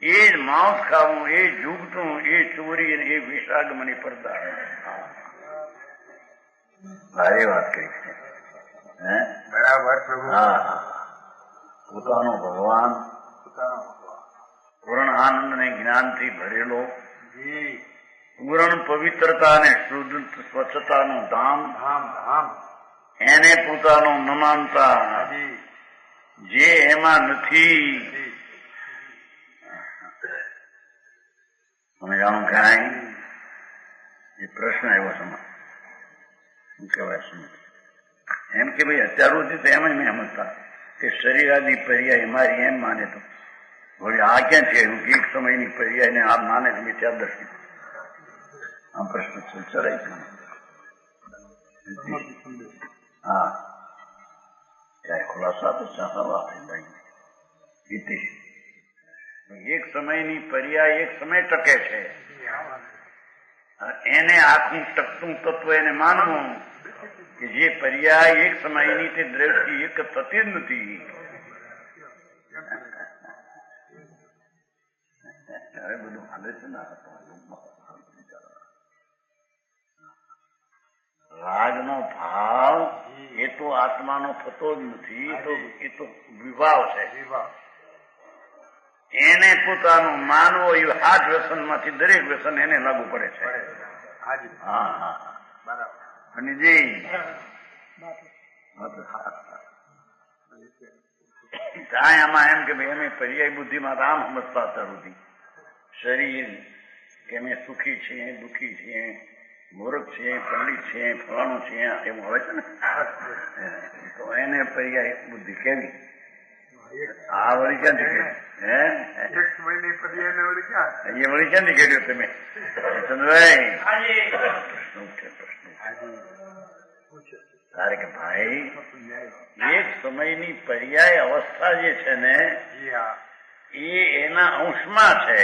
એ જ માંસ ખાવું, એ જુગતું, એ ચોરી, એ વિષાગમની પડતા. સારી વાત કરી છે. હે બરાબર પ્રભુ. હા, પોતાનો ભગવાન પૂર્ણ આનંદ ને જ્ઞાનથી ભરેલો, જી પૂર્ણ પવિત્રતા અને શુદ્ધ સ્વચ્છતાનું ધામ, ધામ ધામ. એને પોતાનો ન માનતા હાજી જે એમાં નથી. જી તમે જાણો કાંઈ એ પ્રશ્ન આવ્યો છે શું કહેવાય શું એમ કે ભાઈ અત્યાર સુધી તો એમ નહીં સમજતા કે શરીરાદી પર્યાય મારી એમ માને તો વળી આ ક્યાં છે એક સમયની પર્યાય ને આ માને તો મિથ્યા દર્શન. આ પ્રશ્ન ચલાય છે. હા ત્યારે ખુલાસા તો ચાલવા એક સમયની પર્યાય એક સમય ટકે છે. એને આખું ટકતું તત્વ એને માનવું કે જે પર્યાય એક સમયની તે દ્રષ્ટિ એક થતી જ નથી. હવે બધું હાલે છે ને રાગનો ભાવ એ તો આત્માનો થતો જ નથી. એ તો વિભાવ છે. એને પોતાનું માનવો એ 8 વ્યસનમાંથી દરેક વ્યસન એને લાગુ પડે છે. હા હા બરાબર. અને જી આમાં એમ કે ભાઈ અમે પર્યાય બુદ્ધિમાં રામ સમજતા હતા સુધી શરીર કે અમે સુખી છીએ, દુઃખી છીએ, મૂર્ખ છીએ, પંડિત છીએ, ફલાણું છીએ, એવું આવે છે ને. તો એને પર્યાય બુદ્ધિ કેવી? આ વળી ક્યાંથી કર્યું? હે એક સમયની પર્યાય ને વળી ક્યાં? એ વળી ક્યાંથી કર્યું તમે ચંદ્રભાઈ? પ્રશ્ન ઉઠે પ્રશ્ન તારે કે ભાઈ એક સમયની પર્યાય અવસ્થા જે છે ને એ એના અંશમાં છે.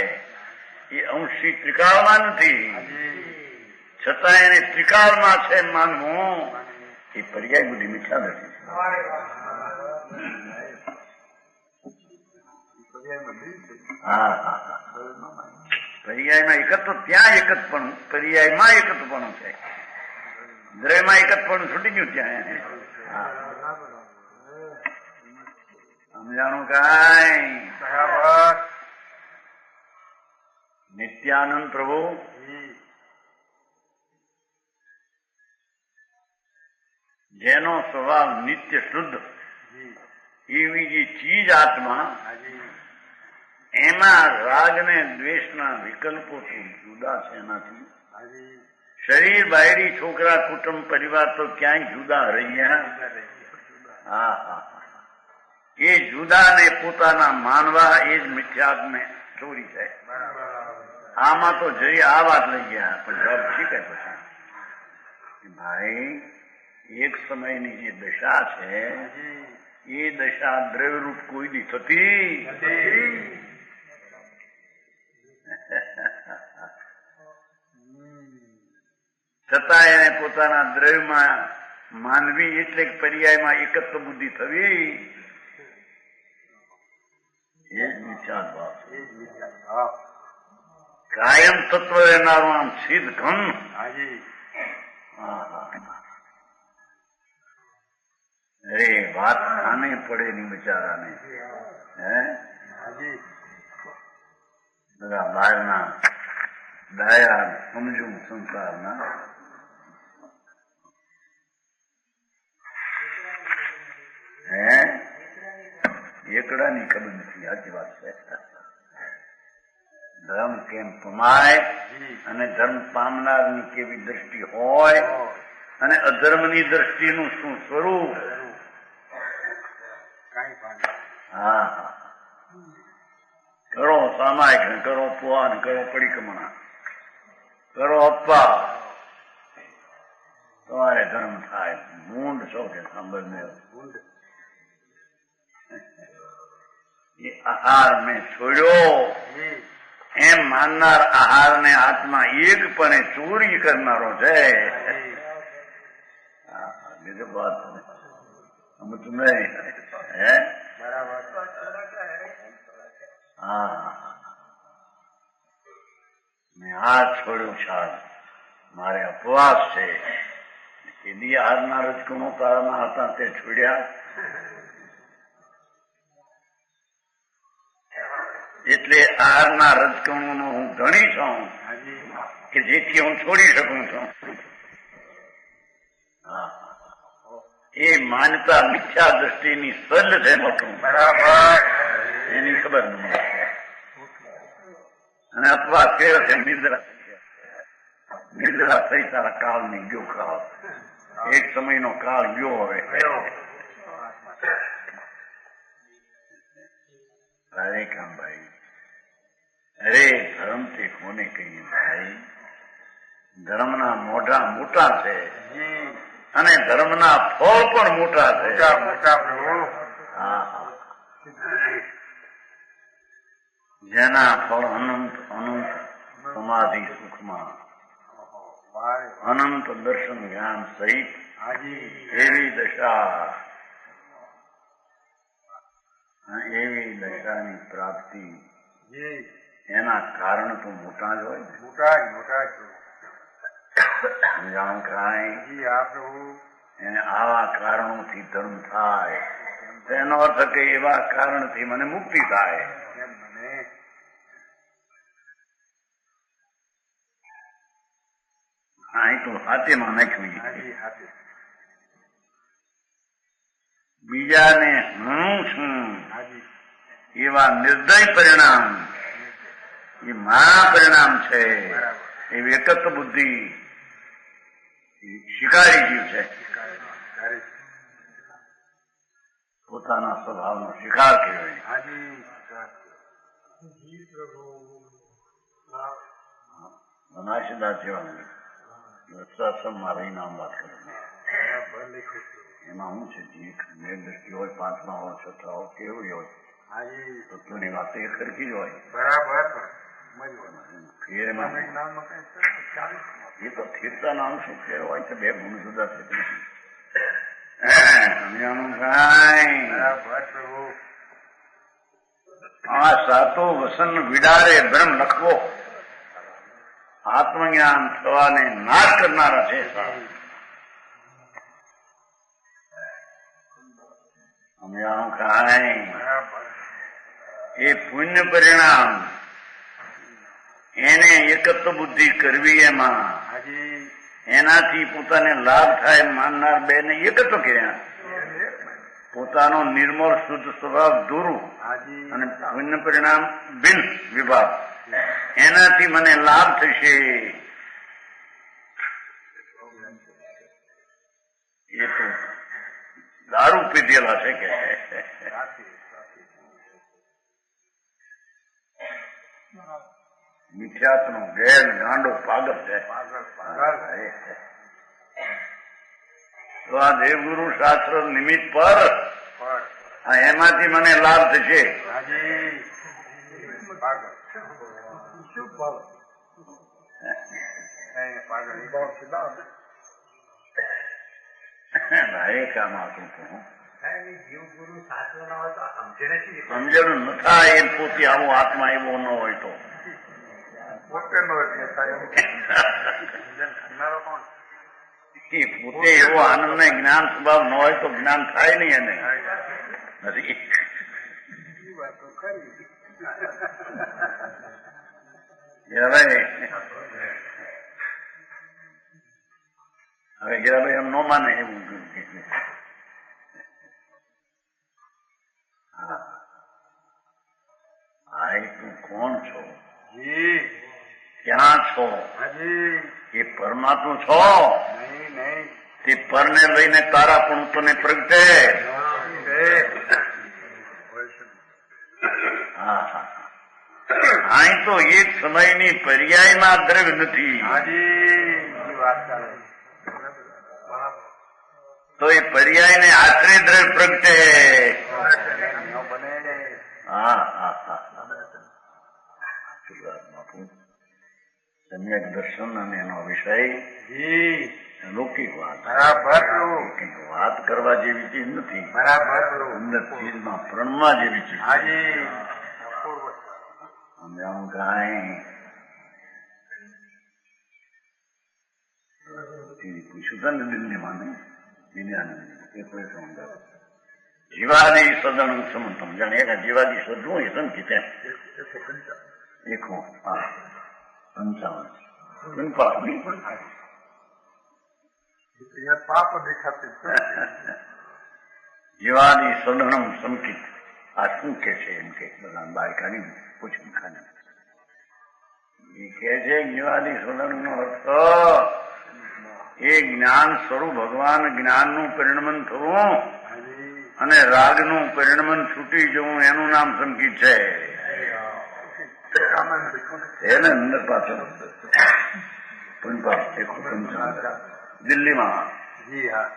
એ અંશી ત્રિકાળમાં નથી. છતાં એને ત્રિકાળમાં છે માનવું એ પર્યાય બુદ્ધિ મિથ્યા નથી. હા હા હા પર્યાયમાં એકત્વ ત્યાં એકતપણું, પર્યાયમાં એકતપણું છે. દ્રયમાં એકતપણું છૂટી ગયું ત્યાં. સમજાણું કાંઈ? નિત્યાનંદ પ્રભુ જેનો સ્વભાવ નિત્ય શુદ્ધ એવી જે ચીજ આત્મા એમાં રાગ ને દ્વેષના વિકલ્પો જુદા છે. એનાથી શરીર, બાયડી, છોકરા, કુટુંબ, પરિવાર તો ક્યાંય જુદા રહ્યા. હા હા એ જુદાને પોતાના માનવા એ જ મિથ્યાત્મને ચોરી છે. આમાં તો જઈ આ વાત લઈ ગયા પણ જવાબ ઠીક છે પછી ભાઈ એક સમયની જે દશા છે એ દશા દ્રવ્યરૂપ કોઈ દી થતી છતાં એને પોતાના દ્રવ્યમાં માનવી એટલે પર્યાયમાં એકત્વ બુદ્ધિ થવી એ જ વિચાર ભાવ છે. કાયમ તત્વ રહેનારું આમ સિદ્ધ ઘન. અરે વાત આને પડે ની બિચારાને. હે બધા બહારના ડાયા સમજુ સંસારના હે એકડાની ખબર નથી. સાચી વાત છે. ધર્મ કેમ પમાય જી અને ધર્મ પામનારની કેવી દ્રષ્ટિ હોય અને અધર્મની દ્રષ્ટિનું શું સ્વરૂપ. કઈ ભાન હા હા, કરો સામાયિક ને કરો પુઆ ને કરો પરિક્રમણા, કરો અપ્પા, તમારે ધર્મ થાય. મૂંડ છો કે સાંભળને ગુંડ એ આહાર મેં છોડ્યો જી એમ માનનાર આહારને આત્મા એકપણે ચોરી કરનારો છે. જી હા, બીજું વાત સમજ નહીં હે. બરાબર હા, મેં હાથ છોડ્યો છાલ, મારે અપવાસ છે. સીધી હારના રજગુણો તારામાં હતા તે છોડ્યા. એટલે આહારના રજગુણોનો હું ધણી છું હાજી કે જેથી હું છોડી શકું છું. હા, એ માનતા મિથ્યા દ્રષ્ટિની સજ છે મોટું, બરાબર એની ખબર નહીં. અને અથવા ફેર છે નિદ્રા. નિદ્રા થઈ તારા કાળ ની ગયો કાળ, એક સમયનો કાળ ગયો હવે. ગયો રાધે કામભાઈ, અરે ધર્મ તે કોને કહીએ ભાઈ? ધર્મના મોઢા મોટા છે જી અને ધર્મના ફળ પણ મોટા છે. મોટા મોટા પ્રભુ હા, જેના ફળ અનંત અનંત સમાધિ સુખમાં, વારે અનંત દર્શન જ્ઞાન સહિત હાજી એવી દશા, એવી દશાની પ્રાપ્તિ, જી એના કારણ તો મોટા જ હોય ને. મોટા જ પ્રભુ સમજાણું કાંઈ? જી હા પ્રભુ એને આવા કારણોથી ધર્મ થાય, તેનો અર્થ કે એવા કારણથી મને મુક્તિ થાય. કેમ મને અહીં તો હાથેમાં નાખ્યું. હાજી હાથી બીજાને હું છું હાજી એવા નિર્દય પરિણામ એ મહા પરિણામ છે. બરાબર એ એકત્વ બુદ્ધિ શિકારી જીવ છે, ઘરે પોતાના સ્વભાવનો શિકાર કહેવાય. હાજી જી પ્રભુ બનાસીદાસ જેવા સત્સંગમાં રહીને આમ વાત કરે. બરાબર લખ્યું છે. એમાં શું છે? જે બે દ્રષ્ટિ હોય, પાંચમા હોય, છઠ્ઠા હોય, કેવી હોય, હાજી તત્વની વાત એ સરખી જ હોય. બરાબર ફેરમાં જ્ઞાનમાં કઈ ચાલુ એ તો સ્થિરતા નામ શું ફેર હોય છે? બે ગુણ જુદા છે. સમજાણું કાંઈ? બરાબર પ્રભુ આ સાતો વસન વિડારે બ્રહ્મ લખવો આત્મજ્ઞાન થવાને નાશ કરનારા છે. સમજાણું કાંઈ? બરાબર એ પુણ્ય પરિણામ એને એકત્વ બુદ્ધિ કરવી, એમાં હાજી એનાથી પોતાને લાભ થાય માનનાર બેને એકત્વ કર્યા. પોતાનો નિર્મળ શુદ્ધ સ્વભાવ દૂરું હાજી અને પુણ્ય પરિણામ બિન વિભાગ, એનાથી મને લાભ થશે. એ તો દારૂ પીધેલા છે કે મિથ્યાત્વનો ગેર ગાંડો પાગલ છે. તો આ દેવગુરુ શાસ્ત્ર નિમિત્ત પર એમાંથી મને લાભ થશે. હાજી પાગલ શું પાગલ ભાઈ કામ આવતું હતું. જીવ ગુરુ શાસ્ત્ર ના હોય તો સમજે નથી. સમજણ ન થાય એ પોતે આવો આત્મા એવો ન હોય તો પોતે નો કરનારો કોણ? એ પોતે એવો આનંદ ને જ્ઞાન સ્વભાવ ન હોય તો જ્ઞાન થાય નહીં. એને નથી. વાતો ખરી. હવે હીરાભાઈ એમ ન માને એવું. હા, તું કોણ છો? જી ક્યાં છો? હાજી એ પરમાં તું છો? નહીં નહીં તે પરને લઈને તારા પણ તને પ્રગટે. હા હા અહીં તો એક સમયની પર્યાયમાં દ્રવ્ય નથી. હાજી વાત ચાલે તો એ પર્યાયને આશરે દ્રવ્ય પ્રગટે. બને હા હા હા સમ્યક દર્શન અને એનો વિષય જી લૌકિક વાત. બરાબર લૌકિક વાત કરવા જેવી ચીજ નથી. બરાબર અંદર ચીજમાં પ્रणમાં જેવી ચીજ. હાજી સમજાણું કાંઈ પૂછ્યું હતા ને દિલ્હીમાં જીવાદી સદન સમંતમ જાણે જીવાદી સદનું એ સંકિત એમ એકો હા 55 પાપ દેખાતી જીવાદી સદનમ સંકિત. આ શું કે છે એમ કે બધા બાળકાની પૂછું ખાને એ કે છે જીવાદી સદન નો અર્થ એ જ્ઞાન સ્વરૂપ ભગવાન જ્ઞાનનું પરિણમન થવું અને રાગનું પરિણમન છૂટી જવું એનું નામ સંકિત છે. એને અંદર પાછળ દિલ્હીમાં જી હા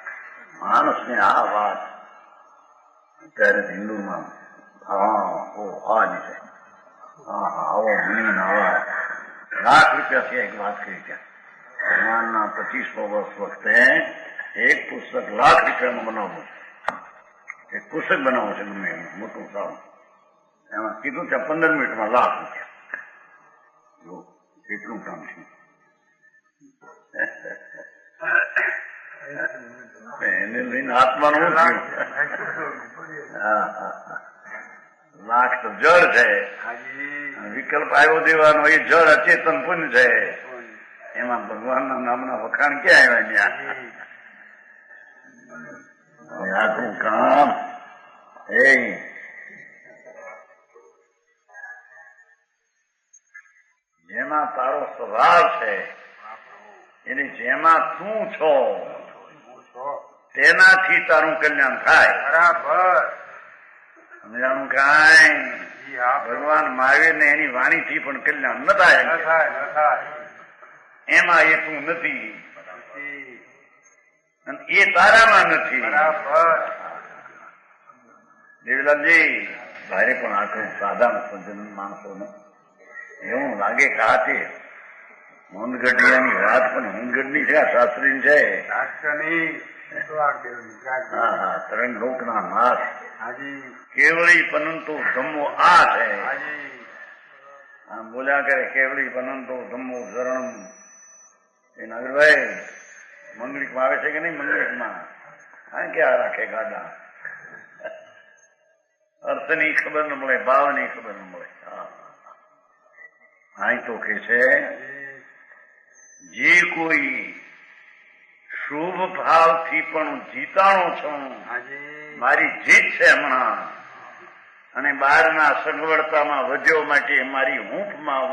માણસને આ વાત અત્યારે હિન્દુમાં આની છે. આવો મુનિ આવા લાખ રૂપિયાથી એક વાત કરી છે. ભગવાનના 25મો વર્ષ વખતે એક પુસ્તક લાખ રૂપિયાનું બનાવવું. એક પુસ્તક બનાવવું છે ગમે એનું મોટું સારું. એમાં કીધું છે 15 મિનિટમાં લાખ રૂપિયા. જો કેટલું કામ છે. એને લઈને આત્માનું લાખ તો જળ છે. વિકલ્પ આવ્યો દેવાનો એ જળ અચેતન પુણ્ય છે. એમાં ભગવાનના નામના વખાણ ક્યાં આવ્યા ત્યાં આખું કામ એ જેમાં તારો સ્વભાવ છે એટલે જેમાં તું છો તેનાથી તારું કલ્યાણ થાય. બરાબર સમજાણું કાંઈ ભગવાન મહાવીર ને એની વાણીથી પણ કલ્યાણ ન થાય. એમાં એ તું નથી અને એ તારામાં નથી. દેવીલાલજી ભારે પણ આખું સાધારણ સજ્જન માણસોને એવું લાગે કે આ તે હોંદગઢિયાની વાત પણ હોંદગઢની છે, શાસ્ત્રી છે. હા હા ત્રણ લોકના નાશ કેવળી પનંતો ધમ્મો આ છે. આમ બોલ્યા કરે કેવળી પનંતો ધમ્મો શરણમ. એ નાગરભાઈ મંગળીકમાં આવે છે કે નહીં? મંગળીકમાં હા ક્યાં રાખે ગાડા? અર્થની ખબર ન મળે, ભાવની ખબર ન મળે. અહીં તો કે છે જે કોઈ શુભ ભાવથી પણ જીતાણો છું, મારી જીત છે હમણાં, અને બહારના સગવડતામાં વધ્યો માટે મારી હૂંફમાં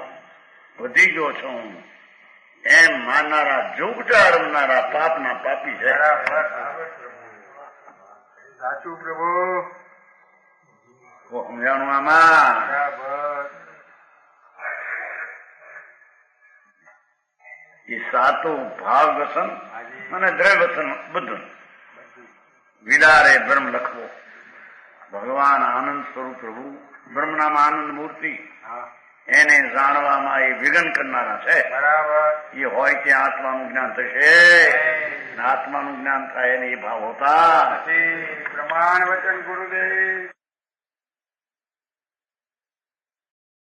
વધી ગયો છું એમ માનનારા જોગટા રમનારા પાપના પાપી છે. સાચું પ્રભુ સમજાણું આમાં? એ સાતું ભાવ વસન અને દ્રવ્ય વસન બધું વિદારે બ્રહ્મ લખવો. ભગવાન આનંદ સ્વરૂપ પ્રભુ બ્રહ્મનામાં આનંદ મૂર્તિ એને જાણવામાં એ વિઘન કરનારા છે. એ હોય ત્યાં આત્માનું જ્ઞાન થશે. આત્માનું જ્ઞાન થાય એને એ ભાવ હોતા પ્રમાણ વચન ગુરુદેવ